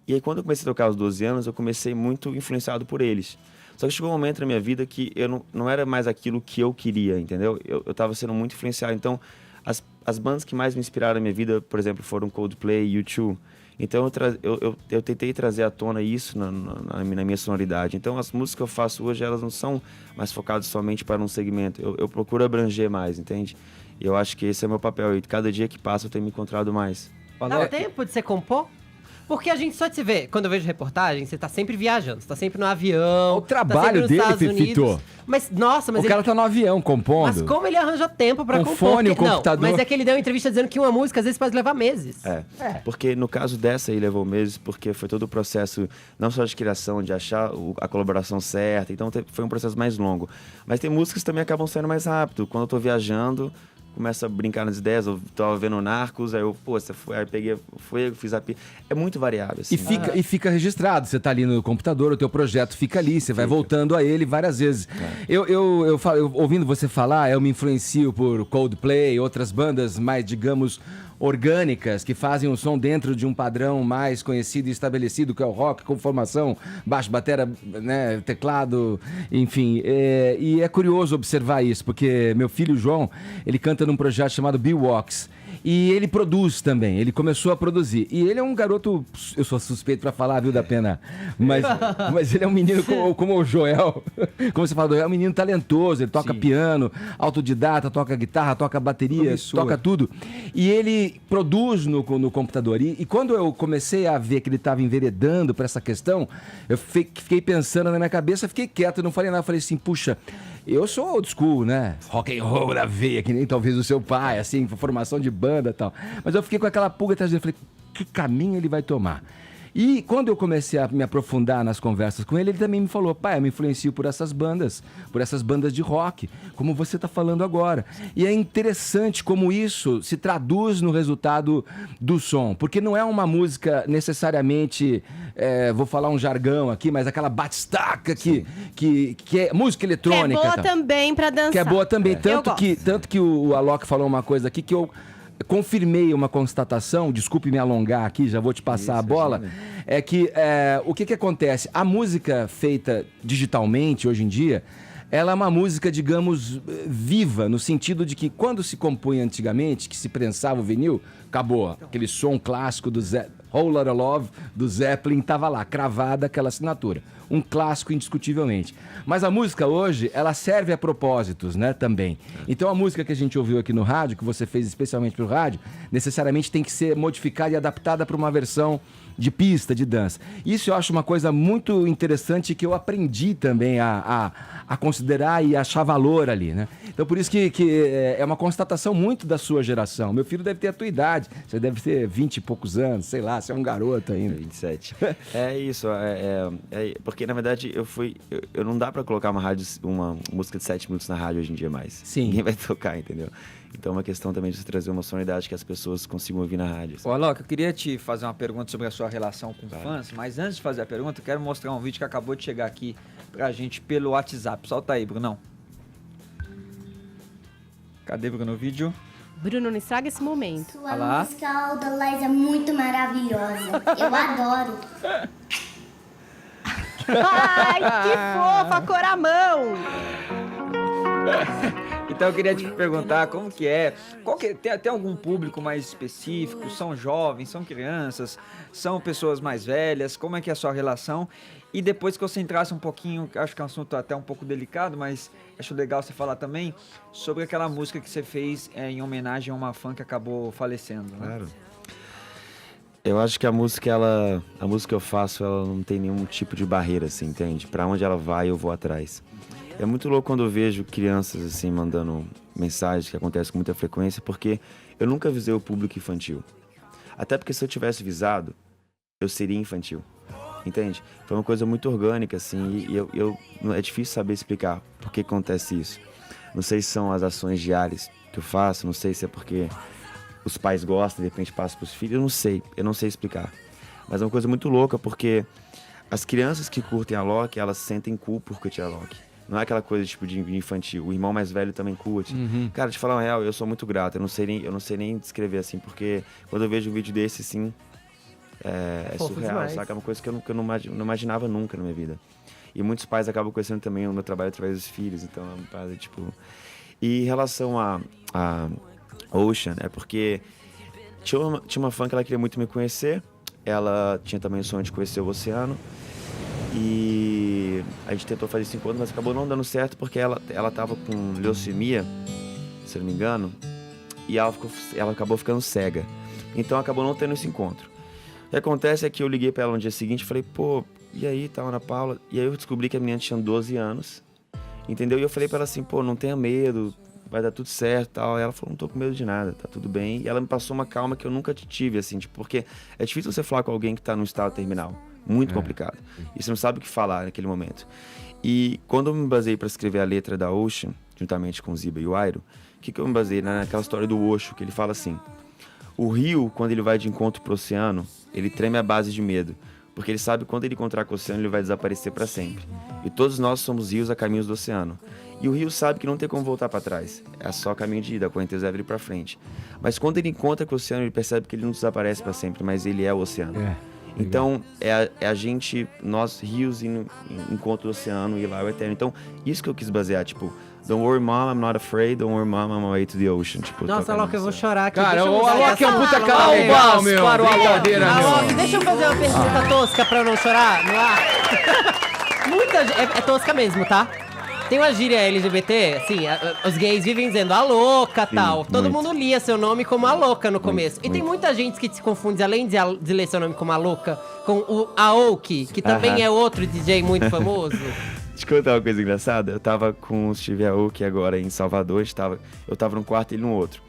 E aí quando eu comecei a tocar aos 12 anos, eu comecei muito influenciado por eles. Só que chegou um momento na minha vida que eu não era mais aquilo que eu queria, entendeu? Eu estava sendo muito influenciado. Então, as bandas que mais me inspiraram na minha vida, por exemplo, foram Coldplay e U2. Então, eu tentei trazer à tona isso na minha sonoridade. Então, as músicas que eu faço hoje, elas não são mais focadas somente para um segmento. Eu procuro abranger mais, entende? E eu acho que esse é o meu papel. E cada dia que passa, eu tenho me encontrado mais. Dá tempo de você compor? Porque a gente só te vê, quando eu vejo reportagem, você tá sempre viajando, você tá sempre no avião. O trabalho dele, Fefito. Mas, nossa, mas o cara tá no avião compondo. Mas como ele arranja tempo pra compor? Fone, o computador. Não, mas é que ele deu uma entrevista dizendo que uma música às vezes pode levar meses. Porque no caso dessa aí levou meses, porque foi todo o processo, não só de criação, de achar a colaboração certa, então foi um processo mais longo. Mas tem músicas que também acabam saindo mais rápido. Quando eu tô viajando, começa a brincar nas ideias, eu tava vendo Narcos, aí eu, aí peguei, fiz a... É muito variável, assim. E fica registrado, você tá ali no computador, o teu projeto fica ali, você vai voltando a ele várias vezes. Eu ouvindo você falar, eu me influencio por Coldplay, outras bandas mais, digamos, orgânicas, que fazem um som dentro de um padrão mais conhecido e estabelecido, que é o rock, com formação, baixo, batera, né, teclado, enfim. E é curioso observar isso, porque meu filho João, ele canta num projeto chamado Beatbox. E ele produz também, ele começou a produzir. E ele é um garoto, eu sou suspeito pra falar, viu, da pena, mas ele é um menino como o Joel, como você falou, é um menino talentoso, ele toca piano, autodidata, toca guitarra, toca bateria, toca tudo. E ele produz no computador. E quando eu comecei a ver que ele estava enveredando pra essa questão, eu fiquei pensando na minha cabeça, fiquei quieto, não falei nada, falei assim, puxa, eu sou old school, né? Rock and roll da veia, que nem talvez o seu pai, assim, formação de banda e tal. Mas eu fiquei com aquela pulga atrás dele, falei, que caminho ele vai tomar? E quando eu comecei a me aprofundar nas conversas com ele, ele também me falou, pai, eu me influencio por essas bandas de rock, como você está falando agora. E é interessante como isso se traduz no resultado do som, porque não é uma música necessariamente, vou falar um jargão aqui, mas aquela batistaca que é música eletrônica. Que é boa também para dançar. Que é boa também, tanto que o Alok falou uma coisa aqui que eu confirmei uma constatação, desculpe me alongar aqui, já vou te passar a bola, é que o que acontece? A música feita digitalmente, hoje em dia, ela é uma música, digamos, viva, no sentido de que quando se compunha antigamente, que se prensava o vinil, acabou. Aquele som clássico do Whole Lotta Love, do Zeppelin, estava lá, cravada aquela assinatura. Um clássico indiscutivelmente. Mas a música hoje, ela serve a propósitos, né, também. Então a música que a gente ouviu aqui no rádio, que você fez especialmente para o rádio, necessariamente tem que ser modificada e adaptada para uma versão de pista, de dança. Isso eu acho uma coisa muito interessante que eu aprendi também a considerar e achar valor ali, né? Então por isso que é uma constatação muito da sua geração. Meu filho deve ter a tua idade, você deve ter 20 e poucos anos, sei lá, você é um garoto ainda. 27. É isso, porque na verdade eu não dá pra colocar uma música de 7 minutos na rádio hoje em dia mais. Sim. Ninguém vai tocar, entendeu? Então é uma questão também de você trazer uma sonoridade que as pessoas consigam ouvir na rádio. Ô, Alok, eu queria te fazer uma pergunta sobre a sua relação com fãs, mas antes de fazer a pergunta, eu quero mostrar um vídeo que acabou de chegar aqui pra gente pelo WhatsApp. Solta aí, Brunão. Cadê, Bruno, o vídeo? Bruno, não estraga esse momento. Sua música All the Lies é muito maravilhosa. Eu adoro. Ai, que fofa, Coramão! Então eu queria te perguntar como que é, tem algum público mais específico? São jovens, são crianças, são pessoas mais velhas? Como é que é a sua relação? E depois que você entrasse um pouquinho, acho que é um assunto até um pouco delicado, mas acho legal você falar também sobre aquela música que você fez em homenagem a uma fã que acabou falecendo, né? Claro. Eu acho que a música que eu faço, ela não tem nenhum tipo de barreira, assim, entende? Pra onde ela vai, eu vou atrás. É muito louco quando eu vejo crianças, assim, mandando mensagens que acontecem com muita frequência, porque eu nunca visei o público infantil. Até porque se eu tivesse visado, eu seria infantil, entende? Foi uma coisa muito orgânica, assim, e é difícil saber explicar por que acontece isso. Não sei se são as ações diárias que eu faço, não sei se é porque os pais gostam, de repente passa para os filhos, eu não sei explicar. Mas é uma coisa muito louca, porque as crianças que curtem a Loki, elas sentem culpa por curtir a Loki. Não é aquela coisa tipo de infantil. O irmão mais velho também curte. Cara, te falar uma real, eu sou muito grato. Eu não sei nem descrever assim, porque quando eu vejo um vídeo desse, assim, é surreal, demais. Sabe? É uma coisa que eu não imaginava nunca na minha vida. E muitos pais acabam conhecendo também o meu trabalho através dos filhos. Então é uma parada, tipo... E em relação a Ocean, é porque tinha uma fã que ela queria muito me conhecer. Ela tinha também o sonho de conhecer o oceano. E a gente tentou fazer 5 anos, mas acabou não dando certo porque ela tava com leucemia, se eu não me engano, e ela acabou ficando cega. Então acabou não tendo esse encontro. O que acontece é que eu liguei pra ela no dia seguinte e falei, pô, e aí, tá, Ana Paula? E aí eu descobri que a menina tinha 12 anos, entendeu? E eu falei pra ela assim, pô, não tenha medo, vai dar tudo certo e tal. E ela falou, não tô com medo de nada, tá tudo bem. E ela me passou uma calma que eu nunca tive, assim, tipo, porque é difícil você falar com alguém que tá num estado terminal. Muito complicado. E você não sabe o que falar naquele momento. E quando eu me baseei para escrever a letra da Ocean, juntamente com o Ziba e o Airo, o que eu me baseei? Naquela história do Osho, que ele fala assim: o rio, quando ele vai de encontro pro oceano, ele treme à base de medo, porque ele sabe que quando ele encontrar com o oceano, ele vai desaparecer para sempre. E todos nós somos rios a caminhos do oceano. E o rio sabe que não tem como voltar para trás. É só caminho de ida, a correnteza vai vir para frente. Mas quando ele encontra com o oceano, ele percebe que ele não desaparece para sempre, mas ele é o oceano. Então, é a gente, nós rios em encontro do oceano e lá é o eterno. Então, isso que eu quis basear, tipo, don't worry mom, I'm not afraid, don't worry mom, I'm on my way to the ocean. Tipo, nossa, Loki, eu vou chorar aqui. Cara, o Loki é um puta calma, meu. Para o brincadeira, meu. Loki, deixa eu fazer uma pergunta tosca pra eu não chorar no ar. É tosca mesmo, tá? Tem uma gíria LGBT, assim, os gays vivem dizendo a louca e tal. Todo mundo lia seu nome como a louca no começo. E tem muita gente que se confunde, além de ler seu nome como a louca, com o Aoki, que também é outro DJ muito famoso. Te contar uma coisa engraçada? Eu tava com o Steve Aoki agora em Salvador, eu tava num quarto e ele no outro.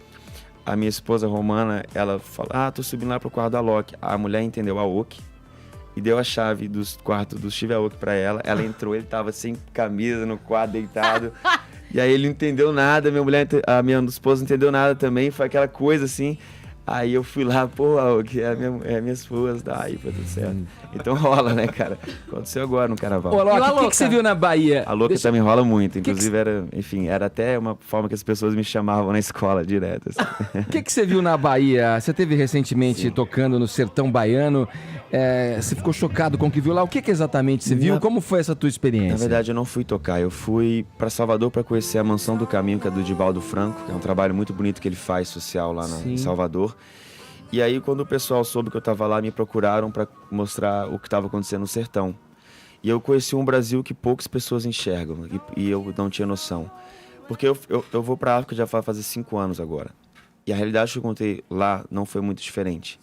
A minha esposa Romana, ela falou, tô subindo lá pro quarto da Loki. A mulher entendeu Aoki e deu a chave dos quartos do Steve Aoki pra ela. Ela entrou, ele tava sem camisa no quarto, deitado. E aí ele não entendeu nada, a minha esposa não entendeu nada também. Foi aquela coisa assim. Aí eu fui lá, pô, Aoki, é a minha esposa, aí foi tudo certo. Então rola, né, cara? Aconteceu agora no carnaval. Ô, Loki, o que você viu na Bahia? A louca também rola muito, inclusive era até uma forma que as pessoas me chamavam na escola direto. Assim. O que você viu na Bahia? Você teve recentemente tocando no Sertão Baiano, você ficou chocado com o que viu lá? O que exatamente você viu? Como foi essa tua experiência? Na verdade, eu não fui tocar, eu fui pra Salvador pra conhecer a Mansão do Caminho, que é do Divaldo Franco, que é um trabalho muito bonito que ele faz social lá em Salvador. E aí, quando o pessoal soube que eu tava lá, me procuraram para mostrar o que estava acontecendo no sertão. E eu conheci um Brasil que poucas pessoas enxergam, e eu não tinha noção. Porque eu vou pra África já faz 5 anos agora. E a realidade que eu contei lá não foi muito diferente.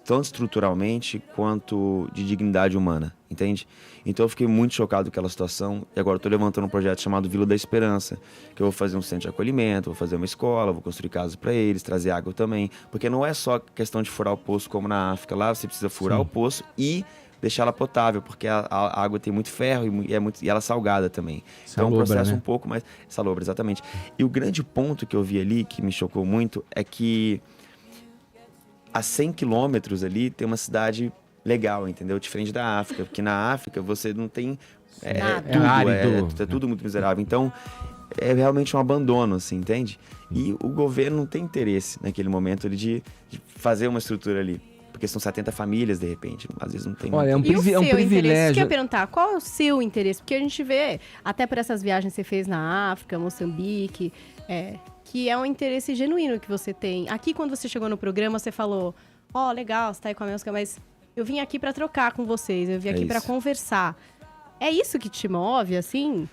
Tanto estruturalmente quanto de dignidade humana, entende? Então eu fiquei muito chocado com aquela situação e agora eu tô levantando um projeto chamado Vila da Esperança, que eu vou fazer um centro de acolhimento, vou fazer uma escola, vou construir casas para eles, trazer água também, porque não é só questão de furar o poço como na África, lá você precisa furar o poço e deixá-la potável, porque a água tem muito ferro e ela é salgada também. Então é um processo um pouco mais... Salobra, exatamente. E o grande ponto que eu vi ali, que me chocou muito, é que a 100 quilômetros ali tem uma cidade legal, entendeu? Diferente da África, porque na África você não tem... árido. É tudo muito miserável. Então, é realmente um abandono, assim, entende? E o governo não tem interesse naquele momento de fazer uma estrutura ali. Porque são 70 famílias, de repente. Às vezes não tem... Olha, é um Interesse? privilégio. Isso que eu ia perguntar, qual é o seu interesse? Porque a gente vê, até por essas viagens que você fez na África, Moçambique, que é um interesse genuíno que você tem. Aqui, quando você chegou no programa, você falou, legal, você tá aí com a música, mas eu vim aqui pra trocar com vocês, eu vim aqui pra conversar. É isso que te move, assim?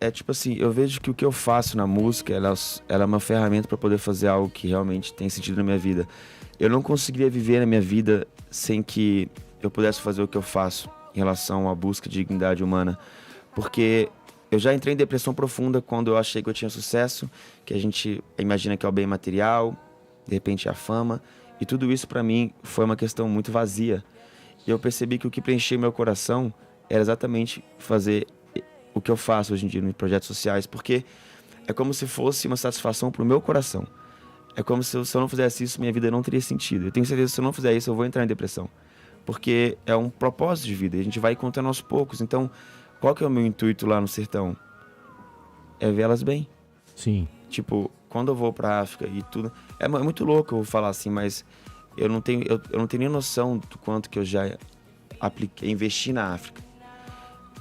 É tipo assim, eu vejo que o que eu faço na música, ela é uma ferramenta para poder fazer algo que realmente tem sentido na minha vida. Eu não conseguiria viver na minha vida sem que eu pudesse fazer o que eu faço em relação à busca de dignidade humana. Porque eu já entrei em depressão profunda quando eu achei que eu tinha sucesso, que a gente imagina que é o bem material, de repente é a fama. E tudo isso para mim foi uma questão muito vazia. E eu percebi que o que preenchia meu coração era exatamente fazer o que eu faço hoje em dia em projetos sociais, porque é como se fosse uma satisfação para o meu coração. É como se eu não fizesse isso, minha vida não teria sentido. Eu tenho certeza que se eu não fizer isso, eu vou entrar em depressão. Porque é um propósito de vida, a gente vai encontrando aos poucos. Então, qual que é o meu intuito lá no sertão? É vê-las bem. Sim. Tipo, quando eu vou pra África e tudo... É muito louco eu vou falar assim, mas eu não tenho nem noção do quanto que eu já investi na África.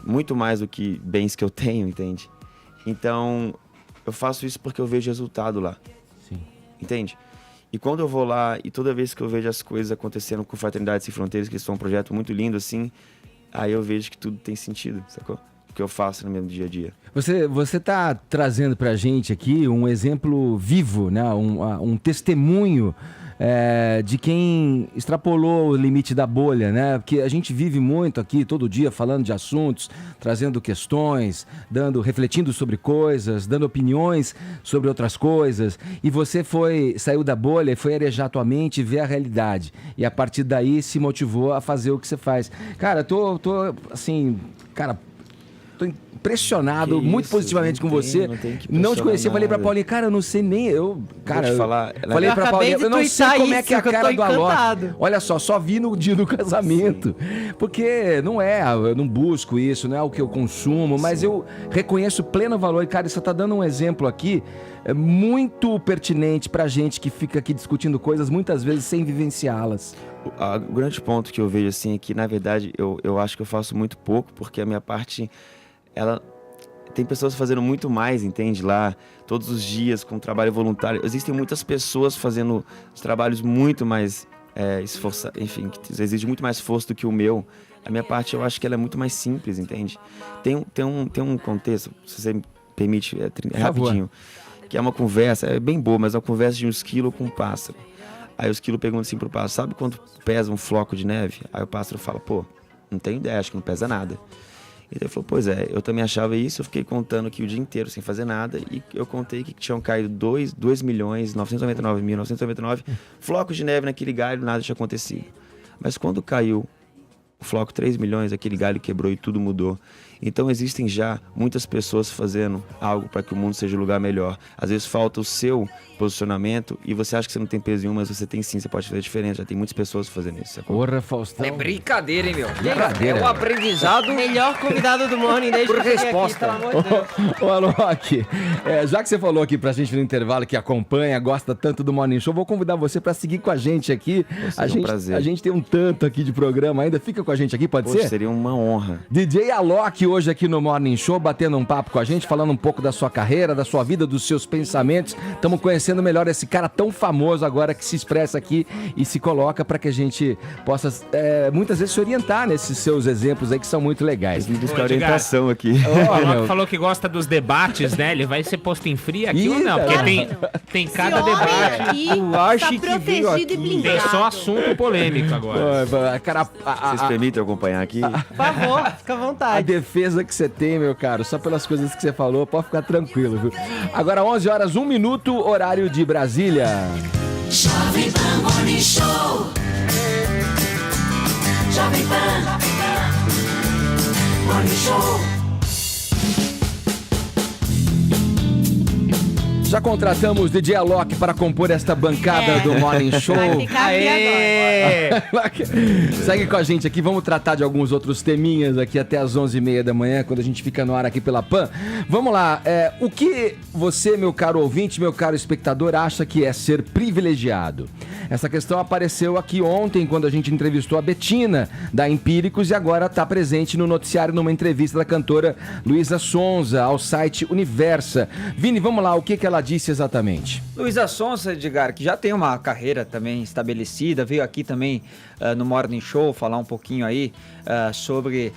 Muito mais do que bens que eu tenho, entende? Então, eu faço isso porque eu vejo resultado lá. Sim. Entende? E quando eu vou lá, e toda vez que eu vejo as coisas acontecendo com Fraternidade Sem Fronteiras, que isso é um projeto muito lindo, assim, aí eu vejo que tudo tem sentido, sacou? O que eu faço no meu dia a dia. Você tá trazendo pra gente aqui um exemplo vivo, né? Um testemunho de quem extrapolou o limite da bolha, né? Porque a gente vive muito aqui, todo dia, falando de assuntos, trazendo questões, refletindo sobre coisas, dando opiniões sobre outras coisas. E você saiu da bolha e foi arejar tua mente e ver a realidade. E a partir daí se motivou a fazer o que você faz. Cara, tô assim, cara... Tô impressionado muito positivamente com você. Não te conhecia, falei pra Paulinha, cara, eu não sei nem. Cara, vou te falar, falei pra Paulinha, eu não sei como é que é a cara do Alok. Olha só vi no dia do casamento. Sim. Porque eu não busco isso, não é o que eu consumo, mas eu reconheço pleno valor. E, cara, você tá dando um exemplo aqui muito pertinente pra gente que fica aqui discutindo coisas muitas vezes sem vivenciá-las. O grande ponto que eu vejo assim é que, na verdade, eu acho que eu faço muito pouco, porque a minha parte, tem pessoas fazendo muito mais, entende? Lá, todos os dias, com trabalho voluntário. Existem muitas pessoas fazendo os trabalhos muito mais esforçados, enfim, que exige muito mais esforço do que o meu. A minha parte, eu acho que ela é muito mais simples, entende? Tem um contexto, se você me permite, rapidinho, que é uma conversa, é bem boa, mas é uma conversa de um esquilo com um pássaro. Aí o esquilo pergunta assim pro pássaro, sabe quanto pesa um floco de neve? Aí o pássaro fala, não tenho ideia, acho que não pesa nada. E ele falou, pois é, eu também achava isso, eu fiquei contando aqui o dia inteiro sem fazer nada, e eu contei que tinham caído 2.999.999 flocos de neve naquele galho, nada tinha acontecido. Mas quando caiu o floco 3 milhões, aquele galho quebrou e tudo mudou. Então existem já muitas pessoas fazendo algo para que o mundo seja um lugar melhor. Às vezes falta o seu posicionamento e você acha que você não tem peso nenhum, mas você tem sim, você pode fazer diferente. Já tem muitas pessoas fazendo isso. Porra, Faustão. É brincadeira, hein, meu? Brincadeira. É um aprendizado. Melhor convidado do Morning desde por que eu cheguei resposta. aqui, pelo amor de Deus. Ô, Alok, já que você falou aqui pra gente no intervalo que acompanha, gosta tanto do Morning Show, vou convidar você pra seguir com a gente aqui. Um prazer. A gente tem um tanto aqui de programa ainda. Fica com a gente aqui, pode ser? Seria uma honra. DJ Alok hoje aqui no Morning Show, batendo um papo com a gente, falando um pouco da sua carreira, da sua vida, dos seus pensamentos. Estamos conhecendo melhor esse cara tão famoso agora que se expressa aqui e se coloca para que a gente possa muitas vezes se orientar nesses seus exemplos aí que são muito legais. Buscar orientação aqui. O Alok falou que gosta dos debates, né? Ele vai ser posto em fria aqui ou não? Porque tem cada debate. Aqui, tá protegido e blindado. Tem só assunto polêmico agora. Vocês permitem acompanhar aqui? Por favor, fica à vontade. A defesa que você tem, meu caro, só pelas coisas que você falou, pode ficar tranquilo, viu? Agora 11 horas, 1 minuto, horário de Brasília. Jovem Pan Morning Show. Jovem Pan Morning Show. Já contratamos DJ Alok para compor esta bancada do Morning Show. Vai ficar aqui agora. Segue com a gente aqui, vamos tratar de alguns outros teminhas aqui até às 11h30 da manhã, quando a gente fica no ar aqui pela PAN. Vamos lá, o que você, meu caro ouvinte, meu caro espectador, acha que é ser privilegiado? Essa questão apareceu aqui ontem, quando a gente entrevistou a Betina, da Empíricos, e agora está presente no noticiário numa entrevista da cantora Luísa Sonza, ao site Universa. Vini, vamos lá, o que ela disse exatamente? Luísa Sonza, Edgar, que já tem uma carreira também estabelecida, veio aqui também no Morning Show falar um pouquinho aí sobre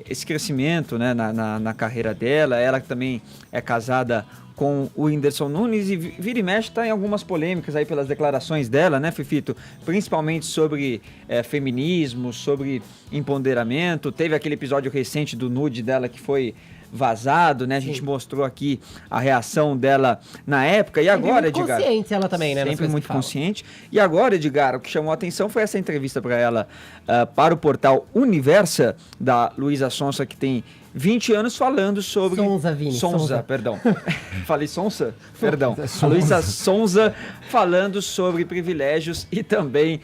esse crescimento, né, na carreira dela. Ela também é casada com o Whindersson Nunes e vira e mexe tá em algumas polêmicas aí pelas declarações dela, né, Fifito? Principalmente sobre feminismo, sobre empoderamento. Teve aquele episódio recente do nude dela que foi vazado, né? A gente mostrou aqui a reação dela na época. E agora, muito Edgar... consciente ela também, né? Sempre muito consciente. E agora, Edgar, o que chamou a atenção foi essa entrevista para ela para o portal Universa, da Luísa Sonza, que tem 20 anos, falando sobre... Sonza, perdão. Falei Sonza? Perdão. A Luísa Sonza falando sobre privilégios e também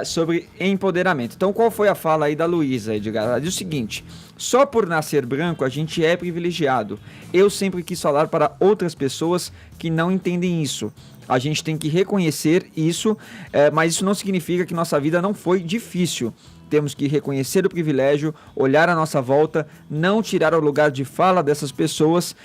sobre empoderamento. Então, qual foi a fala aí da Luísa, Edgar? Ela diz o seguinte: só por nascer branco a gente é privilegiado. Eu sempre quis falar para outras pessoas que não entendem isso. A gente tem que reconhecer isso, mas isso não significa que nossa vida não foi difícil. Temos que reconhecer o privilégio, olhar à nossa volta, não tirar o lugar de fala dessas pessoas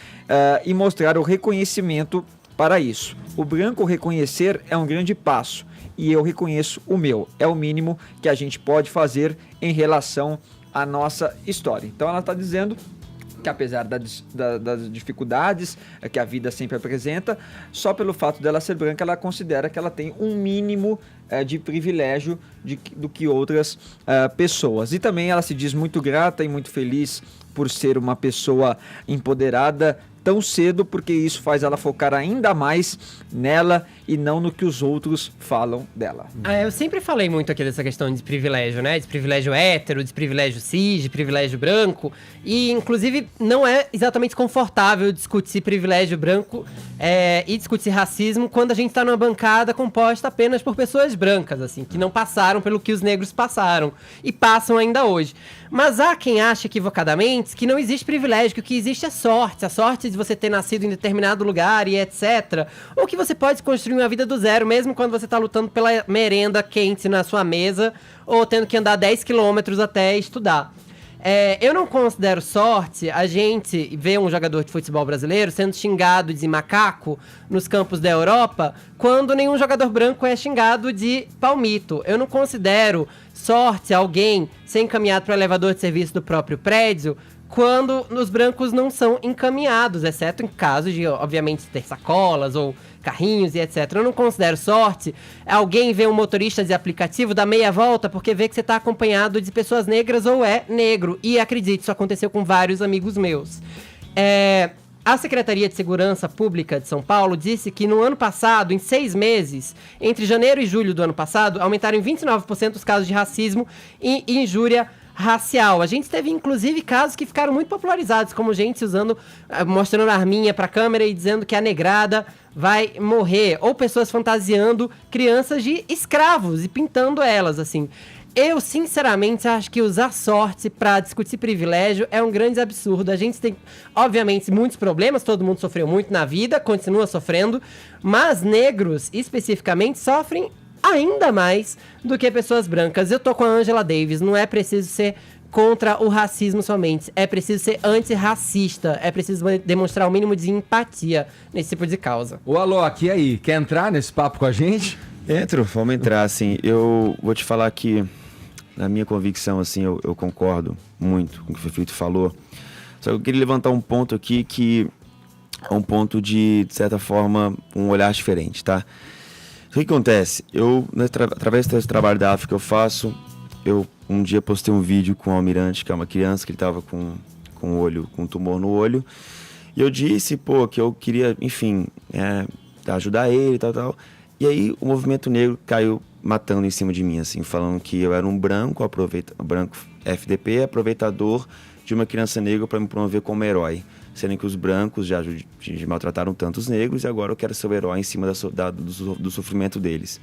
e mostrar o reconhecimento para isso. O branco reconhecer é um grande passo e eu reconheço o meu. É o mínimo que a gente pode fazer em relação à nossa história. Então ela está dizendo que apesar das dificuldades que a vida sempre apresenta, só pelo fato dela ser branca, ela considera que ela tem um mínimo de privilégio do que outras pessoas. E também ela se diz muito grata e muito feliz por ser uma pessoa empoderada tão cedo, porque isso faz ela focar ainda mais nela e não no que os outros falam dela. Eu sempre falei muito aqui dessa questão de privilégio, né? De privilégio hétero, de privilégio cis, de privilégio branco. E, inclusive, não é exatamente confortável discutir privilégio branco e discutir racismo quando a gente tá numa bancada composta apenas por pessoas brancas, assim, que não passaram pelo que os negros passaram e passam ainda hoje. Mas há quem acha equivocadamente que não existe privilégio, que o que existe é sorte. A sorte de você ter nascido em determinado lugar e etc. Ou que você pode construir uma vida do zero, mesmo quando você tá lutando pela merenda quente na sua mesa ou tendo que andar 10 quilômetros até estudar. Eu não considero sorte a gente ver um jogador de futebol brasileiro sendo xingado de macaco nos campos da Europa, quando nenhum jogador branco é xingado de palmito. Eu não considero sorte alguém ser encaminhado para o elevador de serviço do próprio prédio quando os brancos não são encaminhados, exceto em casos de, obviamente, ter sacolas ou carrinhos e etc. Eu não considero sorte alguém ver um motorista de aplicativo dar meia volta porque vê que você está acompanhado de pessoas negras ou é negro. E acredite, isso aconteceu com vários amigos meus. A Secretaria de Segurança Pública de São Paulo disse que no ano passado, em 6 meses, entre janeiro e julho do ano passado, aumentaram em 29% os casos de racismo e injúria racial. A gente teve, inclusive, casos que ficaram muito popularizados, como gente mostrando a arminha pra câmera e dizendo que a negrada vai morrer, ou pessoas fantasiando crianças de escravos e pintando elas, assim. Eu, sinceramente, acho que usar sorte pra discutir privilégio é um grande absurdo. A gente tem, obviamente, muitos problemas, todo mundo sofreu muito na vida, continua sofrendo, mas negros, especificamente, sofrem ainda mais do que pessoas brancas. Eu tô com a Angela Davis, não é preciso ser contra o racismo somente, é preciso ser antirracista, é preciso demonstrar o mínimo de empatia nesse tipo de causa. O Alok, e aí, quer entrar nesse papo com a gente? Entro, vamos entrar, assim, eu vou te falar que, na minha convicção, assim, eu concordo muito com o que o Fefito falou, só que eu queria levantar um ponto aqui que é um ponto de certa forma, um olhar diferente, tá? O que acontece? Através desse trabalho da África que eu faço, eu um dia postei um vídeo com o Almirante, que é uma criança que ele estava com um tumor no olho, e eu disse, que eu queria, enfim, ajudar ele e tal. E aí o movimento negro caiu matando em cima de mim, assim, falando que eu era um branco FDP, aproveitador de uma criança negra para me promover como herói. sendo que os brancos já maltrataram tantos negros e agora eu quero ser o herói em cima do sofrimento deles.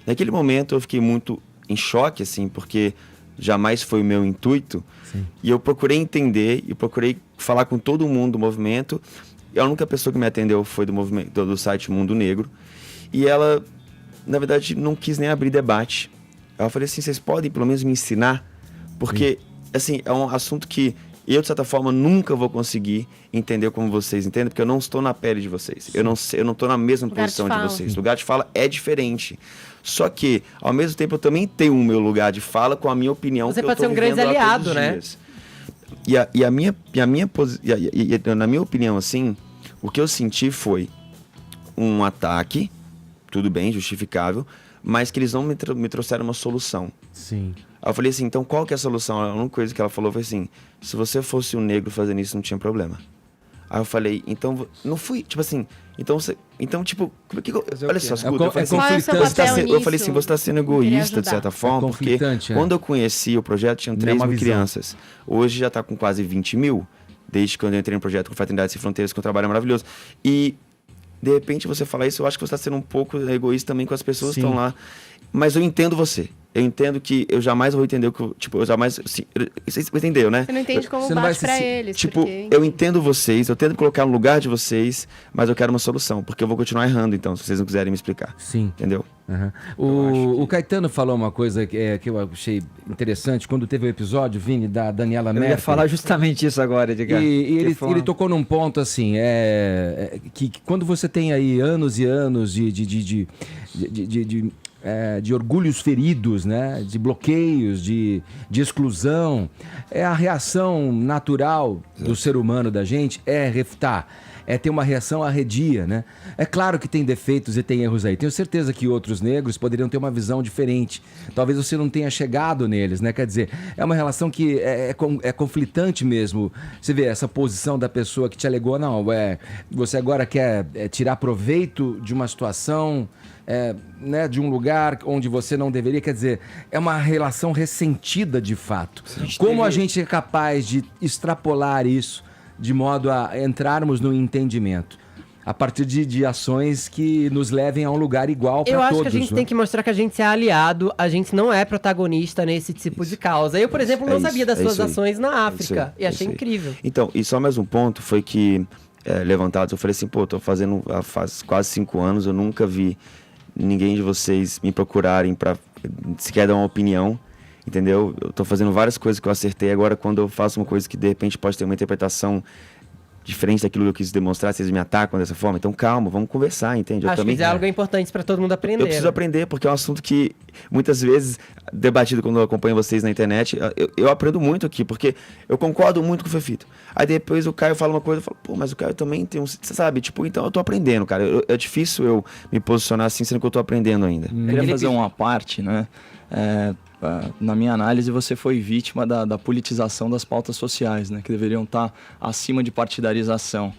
Naquele momento eu fiquei muito em choque, assim, porque jamais foi o meu intuito. Sim. E eu procurei entender e procurei falar com todo mundo do movimento. E a única pessoa que me atendeu foi do site Mundo Negro. E ela, na verdade, não quis nem abrir debate. Eu falei assim, vocês podem pelo menos me ensinar? Porque, assim, é um assunto que eu, de certa forma, nunca vou conseguir entender como vocês entendem, porque eu não estou na pele de vocês. Eu não estou na mesma posição de vocês. O lugar de fala é diferente. Só que, ao mesmo tempo, eu também tenho o meu lugar de fala com a minha opinião. Você pode ser um grande aliado, né? Na minha opinião, assim, o que eu senti foi um ataque, tudo bem, justificável, mas que eles não me trouxeram uma solução. Sim. Aí eu falei assim, então qual que é a solução? A única coisa que ela falou foi assim, se você fosse um negro fazendo isso, não tinha problema. Aí eu falei, então, não fui, tipo assim, tipo, olha só, escuta, eu falei assim, você está sendo egoísta de certa forma, porque quando eu conheci o projeto tinham 3 mil crianças, hoje já está com quase 20 mil, desde quando eu entrei no projeto com Fraternidade Sem Fronteiras, que é um trabalho maravilhoso, e de repente você falar isso, eu acho que você está sendo um pouco egoísta também com as pessoas que estão lá, mas eu entendo você. Eu entendo que eu jamais vou entender o que... Tipo, eu jamais... Assim, você entendeu, né? Você não entende como bate pra eles. Tipo, porque... eu entendo vocês, eu tento me colocar no lugar de vocês, mas eu quero uma solução, porque eu vou continuar errando, então, se vocês não quiserem me explicar. Sim. Entendeu? Uhum. O Caetano falou uma coisa que eu achei interessante, quando teve o episódio, Vini, da Daniela Mercury. Eu ia falar justamente isso agora, Edgar. E ele tocou num ponto, assim, que quando você tem aí anos e anos de orgulhos feridos, né? De bloqueios, de exclusão. A reação natural do ser humano, da gente, é refutar. É ter uma reação arredia, né? É claro que tem defeitos e tem erros aí. Tenho certeza que outros negros poderiam ter uma visão diferente. Talvez você não tenha chegado neles, né? Quer dizer, é uma relação que é conflitante mesmo. Você vê essa posição da pessoa que te alegou, não, você agora quer tirar proveito de uma situação... né, de um lugar onde você não deveria, quer dizer, é uma relação ressentida de fato. Como a gente é capaz de extrapolar isso de modo a entrarmos no entendimento? A partir de ações que nos levem a um lugar igual para todos. Eu acho que a gente tem que mostrar que a gente é aliado, a gente não é protagonista nesse tipo de causa. Eu, por exemplo, não sabia das suas ações na África e achei incrível. Então, e só mais um ponto foi que, levantados, eu falei assim, tô fazendo faz quase 5 anos, eu nunca vi ninguém de vocês me procurarem para sequer dar uma opinião, entendeu? Eu tô fazendo várias coisas que eu acertei, agora quando eu faço uma coisa que de repente pode ter uma interpretação diferente daquilo que eu quis demonstrar, vocês me atacam dessa forma, então calma, vamos conversar, entende? Acho que esse diálogo é importante para todo mundo aprender. Eu preciso aprender, porque é um assunto que muitas vezes, debatido quando eu acompanho vocês na internet, eu aprendo muito aqui, porque eu concordo muito com o Fefito. Aí depois o Caio fala uma coisa, eu falo, pô, mas o Caio também tem você sabe, tipo, então eu tô aprendendo, cara. É difícil eu me posicionar assim, sendo que eu tô aprendendo ainda. Eu queria fazer uma parte, né? Na minha análise, você foi vítima da politização das pautas sociais, né? Que deveriam estar acima de partidarização.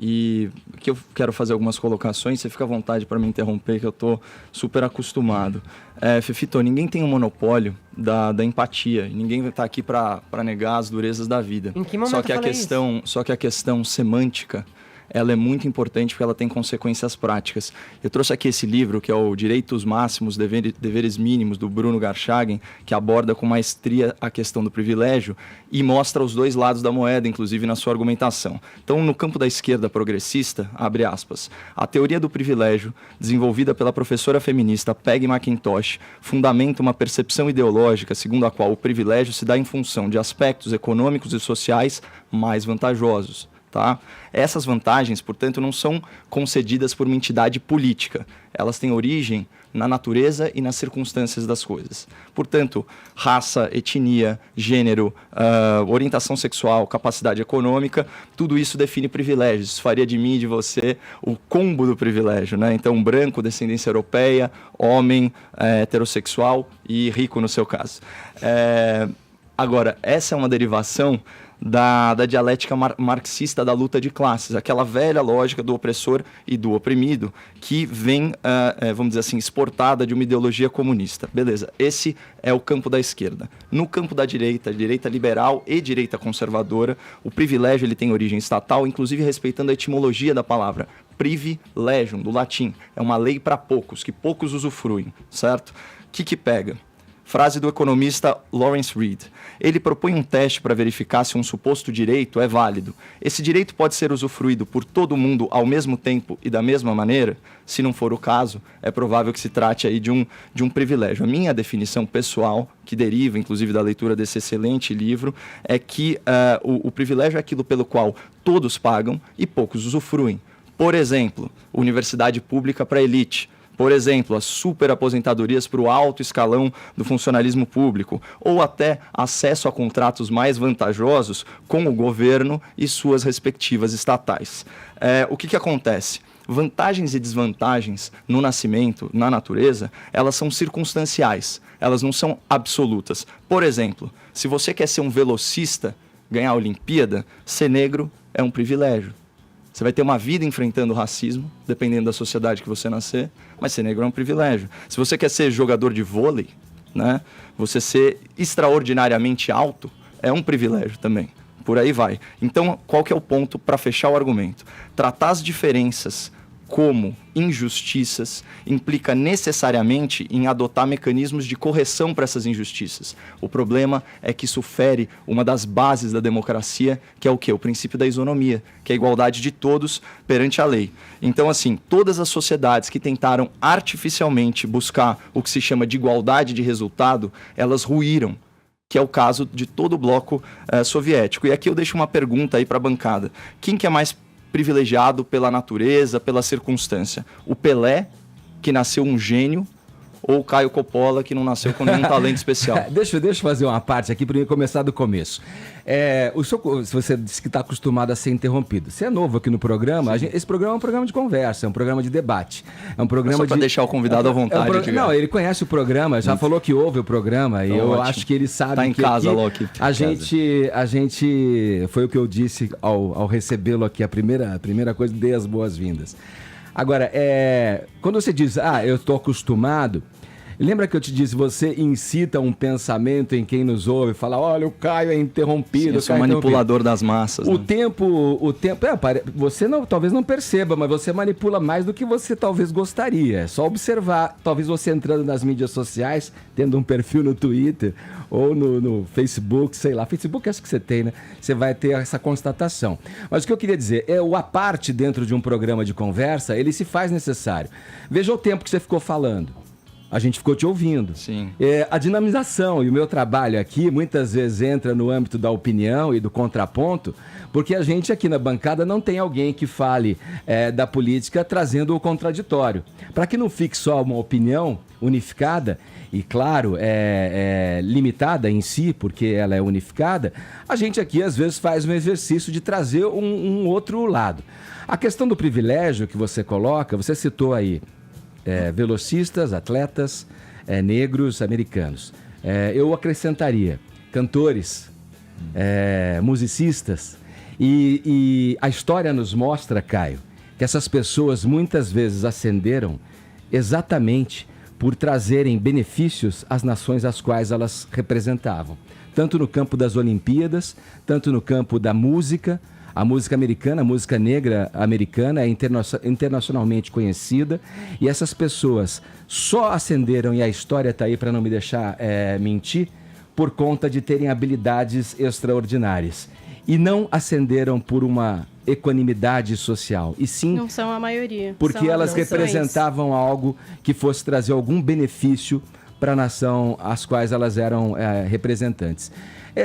E que eu quero fazer algumas colocações, você fica à vontade para me interromper, que eu estou super acostumado. Fefito, ninguém tem um monopólio da empatia, ninguém está aqui para negar as durezas da vida. Em que momento Só que a questão semântica, ela é muito importante porque ela tem consequências práticas. Eu trouxe aqui esse livro, que é o Direitos Máximos, Deveres Mínimos, do Bruno Garchagen, que aborda com maestria a questão do privilégio e mostra os dois lados da moeda, inclusive na sua argumentação. Então, no campo da esquerda progressista, abre aspas, a teoria do privilégio, desenvolvida pela professora feminista Peggy McIntosh, fundamenta uma percepção ideológica segundo a qual o privilégio se dá em função de aspectos econômicos e sociais mais vantajosos. Tá? Essas vantagens, portanto, não são concedidas por uma entidade política. Elas têm origem na natureza e nas circunstâncias das coisas. Portanto, raça, etnia, gênero, orientação sexual, capacidade econômica, tudo isso define privilégios. Isso faria de mim e de você o combo do privilégio, né? Então, branco, descendência europeia, homem, heterossexual e rico no seu caso. Agora, essa é uma derivação da dialética marxista da luta de classes, aquela velha lógica do opressor e do oprimido que vem, vamos dizer assim, exportada de uma ideologia comunista. Beleza, esse é o campo da esquerda. No campo da direita liberal e direita conservadora, o privilégio ele tem origem estatal, inclusive respeitando a etimologia da palavra. Privilegium, do latim, é uma lei para poucos, que poucos usufruem, certo? O que pega? Frase do economista Lawrence Reed. Ele propõe um teste para verificar se um suposto direito é válido. Esse direito pode ser usufruído por todo mundo ao mesmo tempo e da mesma maneira? Se não for o caso, é provável que se trate aí de um privilégio. A minha definição pessoal, que deriva inclusive da leitura desse excelente livro, é que o privilégio é aquilo pelo qual todos pagam e poucos usufruem. Por exemplo, universidade pública para elite. Por exemplo, as superaposentadorias para o alto escalão do funcionalismo público, ou até acesso a contratos mais vantajosos com o governo e suas respectivas estatais. O que acontece? Vantagens e desvantagens no nascimento, na natureza, elas são circunstanciais, elas não são absolutas. Por exemplo, se você quer ser um velocista, ganhar a Olimpíada, ser negro é um privilégio. Você vai ter uma vida enfrentando o racismo, dependendo da sociedade que você nascer, mas ser negro é um privilégio. Se você quer ser jogador de vôlei, né, você ser extraordinariamente alto é um privilégio também. Por aí vai. Então, qual que é o ponto para fechar o argumento? Tratar as diferenças como injustiças implica necessariamente em adotar mecanismos de correção para essas injustiças. O problema é que isso fere uma das bases da democracia, que é o quê? O princípio da isonomia, que é a igualdade de todos perante a lei. Então, assim, todas as sociedades que tentaram artificialmente buscar o que se chama de igualdade de resultado, elas ruíram, que é o caso de todo o bloco soviético. E aqui eu deixo uma pergunta aí para a bancada. Quem que é mais privilegiado pela natureza, pela circunstância? O Pelé, que nasceu um gênio, ou o Caio Coppola, que não nasceu com nenhum talento especial? Deixa eu fazer uma parte aqui para mim começar do começo. Se você disse que está acostumado a ser interrompido, você é novo aqui no programa, esse programa é um programa de conversa, é um programa de debate. É um programa só para deixar o convidado à vontade. Não, ele conhece o programa, já falou que ouve o programa, então, e eu acho que ele sabe tá em que casa, aqui, Loki. a gente, foi o que eu disse ao recebê-lo aqui, a primeira coisa, dei as boas-vindas. Agora, quando você diz, eu estou acostumado, lembra que eu te disse, você incita um pensamento em quem nos ouve, fala, olha, o Caio é interrompido. Sim, eu sou manipulador das massas. O tempo, você talvez não perceba, mas você manipula mais do que você talvez gostaria. É só observar, talvez você entrando nas mídias sociais, tendo um perfil no Twitter ou no Facebook, sei lá. Facebook acho que você tem, né? Você vai ter essa constatação. Mas o que eu queria dizer, o à parte dentro de um programa de conversa, ele se faz necessário. Veja o tempo que você ficou falando. A gente ficou te ouvindo. Sim. A dinamização e o meu trabalho aqui muitas vezes entra no âmbito da opinião e do contraponto, porque a gente aqui na bancada não tem alguém que fale da política trazendo o contraditório. Para que não fique só uma opinião unificada e, claro, limitada em si, porque ela é unificada, a gente aqui às vezes faz um exercício de trazer um outro lado. A questão do privilégio que você coloca, você citou aí, velocistas, atletas, negros, americanos. Eu acrescentaria cantores, musicistas. E a história nos mostra, Caio, que essas pessoas muitas vezes ascenderam exatamente por trazerem benefícios às nações às quais elas representavam. Tanto no campo das Olimpíadas, tanto no campo da música. A música americana, a música negra americana é internacionalmente conhecida, e essas pessoas só ascenderam, e a história está aí para não me deixar mentir, por conta de terem habilidades extraordinárias. E não ascenderam por uma equanimidade social, e sim... Não são a maioria. Porque elas representavam algo que fosse trazer algum benefício para a nação às quais elas eram representantes.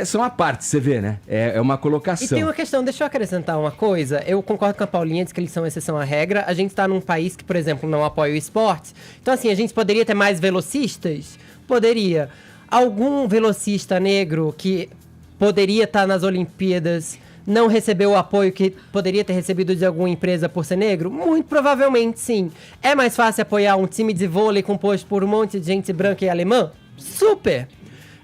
São a parte, você vê, né? É uma colocação. E tem uma questão, deixa eu acrescentar uma coisa. Eu concordo com a Paulinha, diz que eles são exceção à regra. A gente está num país que, por exemplo, não apoia o esporte. Então, assim, a gente poderia ter mais velocistas? Poderia. Algum velocista negro que poderia estar nas Olimpíadas não recebeu o apoio que poderia ter recebido de alguma empresa por ser negro? Muito provavelmente, sim. É mais fácil apoiar um time de vôlei composto por um monte de gente branca e alemã? Super!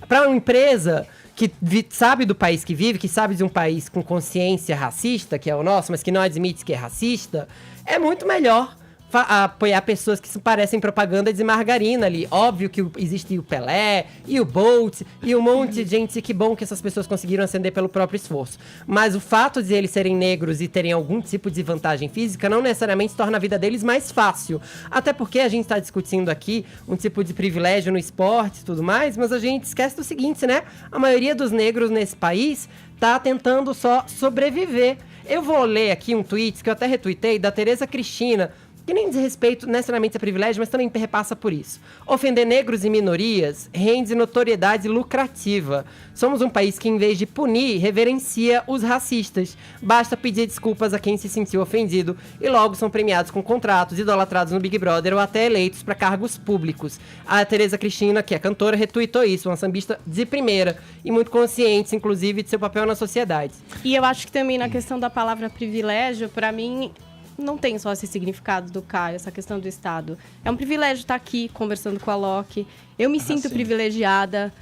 Para uma empresa que sabe do país que vive, que sabe de um país com consciência racista, que é o nosso, mas que não admite que é racista, é muito melhor apoiar pessoas que parecem propaganda de margarina ali. Óbvio que existe o Pelé, e o Bolt, e um monte de gente, e que bom que essas pessoas conseguiram ascender pelo próprio esforço. Mas o fato de eles serem negros e terem algum tipo de vantagem física não necessariamente torna a vida deles mais fácil. Até porque a gente está discutindo aqui um tipo de privilégio no esporte e tudo mais, mas a gente esquece do seguinte, né? A maioria dos negros nesse país tá tentando só sobreviver. Eu vou ler aqui um tweet que eu até retuitei, da Tereza Cristina, que nem diz respeito necessariamente a privilégio, mas também repassa por isso. Ofender negros e minorias rende notoriedade lucrativa. Somos um país que, em vez de punir, reverencia os racistas. Basta pedir desculpas a quem se sentiu ofendido e logo são premiados com contratos, idolatrados no Big Brother ou até eleitos para cargos públicos. A Tereza Cristina, que é cantora, retuitou isso, uma sambista de primeira e muito consciente, inclusive, de seu papel na sociedade. E eu acho que também na questão da palavra privilégio, para mim, não tem só esse significado do Caio, essa questão do Estado. É um privilégio estar aqui conversando com a Loki. Eu me sinto privilegiada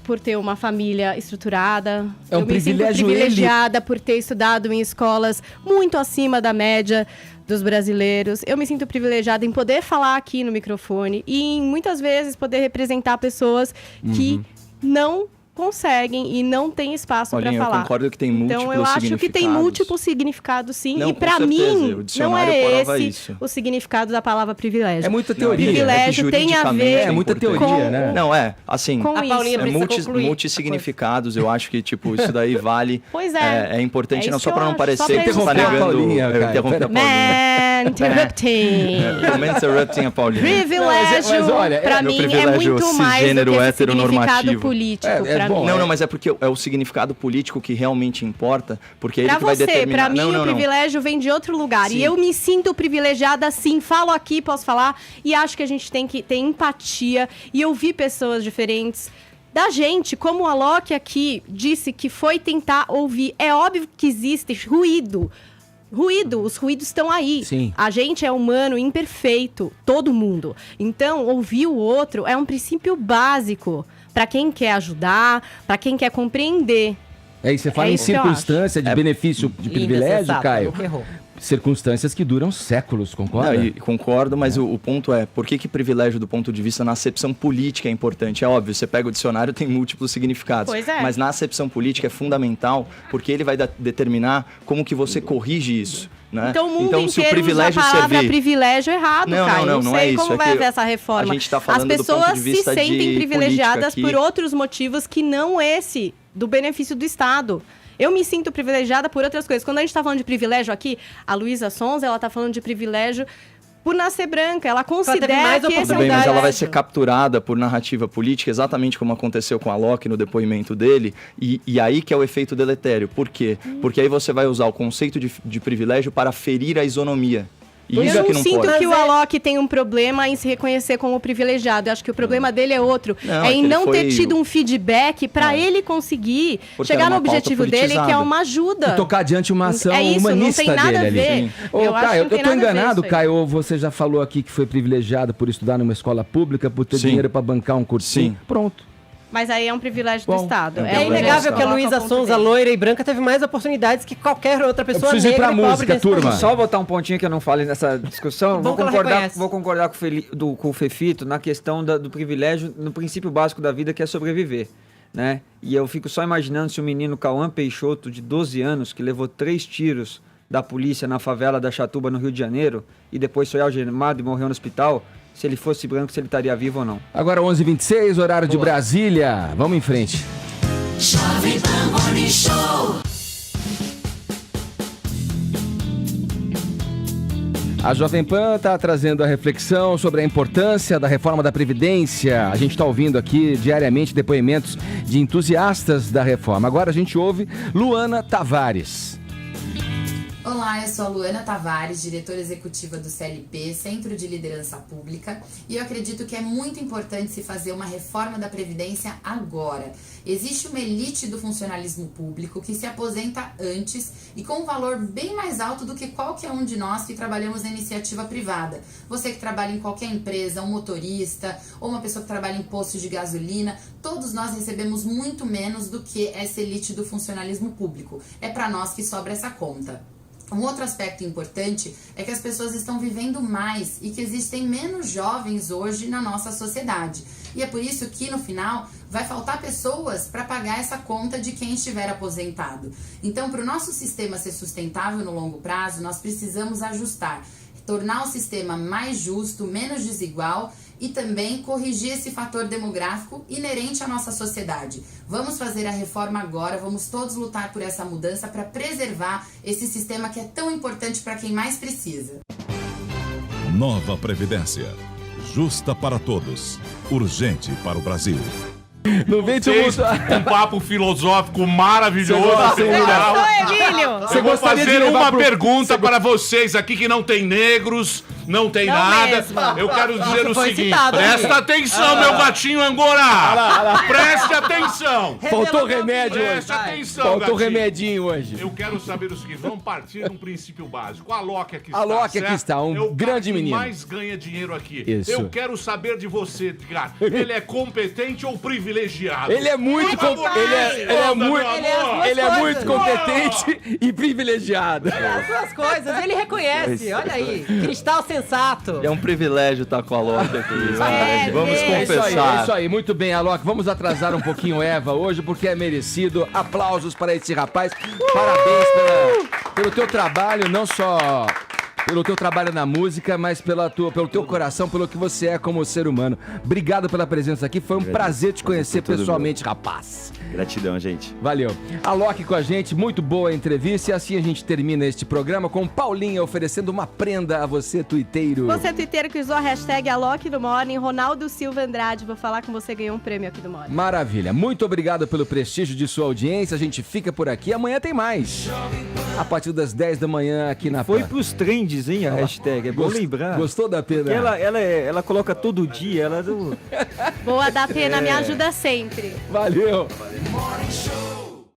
por ter uma família estruturada. Eu me sinto privilegiada por ter estudado em escolas muito acima da média dos brasileiros. Eu me sinto privilegiada em poder falar aqui no microfone e em muitas vezes poder representar pessoas que não conseguem e não tem espaço para falar. Eu concordo que tem múltiplos significados. Então eu acho que tem múltiplos significados, sim. Não, e para mim, não é esse isso. o significado da palavra privilégio. É muita teoria. Privilégio tem a ver é muita teoria, né? Não, assim, com a Paulinha multissignificados, eu acho que, tipo, isso daí vale. Pois é. É importante, não só para não parecer que você está negando. Interromper a Paulinha. Interrupting a Paulinha. Privilégio, para mim, é muito mais do que esse significado político. Não, mas é porque é o significado político que realmente importa, porque é ele que vai determinar. Pra mim, o privilégio vem de outro lugar. Sim. E eu me sinto privilegiada, sim. Falo aqui, posso falar. E acho que a gente tem que ter empatia e ouvir pessoas diferentes da gente. Como a Loki aqui disse que foi tentar ouvir. É óbvio que existe ruído, os ruídos estão aí. Sim. A gente é humano, imperfeito, todo mundo. Então, ouvir o outro é um princípio básico para quem quer ajudar, para quem quer compreender. Aí você fala em circunstância de benefício de privilégio, Caio. Circunstâncias que duram séculos, concorda? Não, concordo, mas o ponto é, por que privilégio do ponto de vista na acepção política é importante? É óbvio, você pega o dicionário, tem múltiplos significados. Pois é. Mas na acepção política é fundamental, porque ele vai determinar como que você corrige isso. Né? Então o mundo se o inteiro privilégio usa a palavra privilégio errado, Caio. Não é isso. Como vai haver essa reforma. A gente tá falando As pessoas do ponto de vista se sentem privilegiadas por aqui. outros motivos que não esse do benefício do Estado. Eu me sinto privilegiada por outras coisas. Quando a gente tá falando de privilégio aqui, a Luísa Sonza, ela tá falando de privilégio por nascer branca. Ela considera que esse é um mas ela vai ser capturada por narrativa política, exatamente como aconteceu com a Loki no depoimento dele, e aí que é o efeito deletério. Por quê? Porque aí você vai usar o conceito de privilégio para ferir a isonomia. Eu não sinto que o Alok tem um problema em se reconhecer como privilegiado. Eu acho que o problema dele é outro. É em não ter tido um feedback para ele conseguir chegar no objetivo dele, que é uma ajuda. E tocar adiante uma ação humanista não tem nada dele a ver. ali. Ô, Caio, eu tô enganado, Caio, ou você já falou aqui que foi privilegiado por estudar numa escola pública, por ter dinheiro para bancar um cursinho? Pronto. Mas aí é um privilégio do Estado. É inegável que a Luísa Sonza, loira e branca, teve mais oportunidades que qualquer outra pessoa negra ir pra música, turma. Só botar um pontinho que eu não falei nessa discussão. Vou concordar com o Fefito na questão do privilégio, no princípio básico da vida, que é sobreviver. Né? E eu fico só imaginando se o menino Cauã Peixoto, de 12 anos, que levou 3 tiros da polícia na favela da Chatuba, no Rio de Janeiro, e depois foi algemado e morreu no hospital, se ele fosse branco, se ele estaria vivo ou não. Agora 11h26, horário de Brasília. Vamos em frente. Jovem Pan Morning Show. A Jovem Pan está trazendo a reflexão sobre a importância da reforma da Previdência. A gente está ouvindo aqui diariamente depoimentos de entusiastas da reforma. Agora a gente ouve Luana Tavares. Olá, eu sou a Luana Tavares, diretora executiva do CLP, Centro de Liderança Pública, e eu acredito que é muito importante se fazer uma reforma da Previdência agora. Existe uma elite do funcionalismo público que se aposenta antes e com um valor bem mais alto do que qualquer um de nós que trabalhamos na iniciativa privada. Você que trabalha em qualquer empresa, um motorista ou uma pessoa que trabalha em postos de gasolina, todos nós recebemos muito menos do que essa elite do funcionalismo público. É para nós que sobra essa conta. Um outro aspecto importante é que as pessoas estão vivendo mais e que existem menos jovens hoje na nossa sociedade. E é por isso que, no final, vai faltar pessoas para pagar essa conta de quem estiver aposentado. Então, para o nosso sistema ser sustentável no longo prazo, nós precisamos ajustar, tornar o sistema mais justo, menos desigual e também corrigir esse fator demográfico inerente à nossa sociedade. Vamos fazer a reforma agora, vamos todos lutar por essa mudança para preservar esse sistema que é tão importante para quem mais precisa. Nova Previdência. Justa para todos. Urgente para o Brasil. Não vem um papo filosófico maravilhoso. Você vou gostaria de fazer levar uma pro- pergunta para vocês aqui que não tem negros, não tem nada. mesmo. Eu quero dizer Isso o foi seguinte: citado presta aqui. atenção, meu gatinho Angorá. Preste atenção. Faltou remédio hoje. Preste atenção, Faltou gatinho. remedinho hoje. Eu quero saber o seguinte: vamos partir de um princípio básico. A Loki aqui está. A Loki aqui certo? está, um É o grande cara que menino. mais ganha dinheiro aqui. Isso. Eu quero saber de você, Edgar. Ele é competente ou privilegiado? Ele é muito ele é muito competente e privilegiado. As duas coisas, ele reconhece, olha aí. Cristal sensato. É um privilégio estar com a Loki aqui. né? Vamos É confessar. isso aí, muito bem, Alok. Vamos atrasar um pouquinho Eva hoje, porque é merecido. Aplausos para esse rapaz. Parabéns pelo teu trabalho, não só pelo teu trabalho na música, mas pelo teu coração, pelo que você é como ser humano. Obrigado pela presença aqui, foi um prazer te conhecer pessoalmente, rapaz. Gratidão, gente. Valeu. Alok com a gente, muito boa a entrevista. E assim a gente termina este programa com Paulinha oferecendo uma prenda a você, tuiteiro. Você, tuiteiro, que usou a hashtag Alok do Morning, Ronaldo Silva Andrade, vou falar com você, ganhou um prêmio aqui do Morning. Maravilha. Muito obrigado pelo prestígio de sua audiência. A gente fica por aqui. Amanhã tem mais. A partir das 10 da manhã aqui na Foi Pan. pros trends, hein, a hashtag. É bom lembrar. Gostou da pena? Porque ela coloca todo dia, ela do... Boa da Pena, me ajuda sempre. Valeu. Morning Show.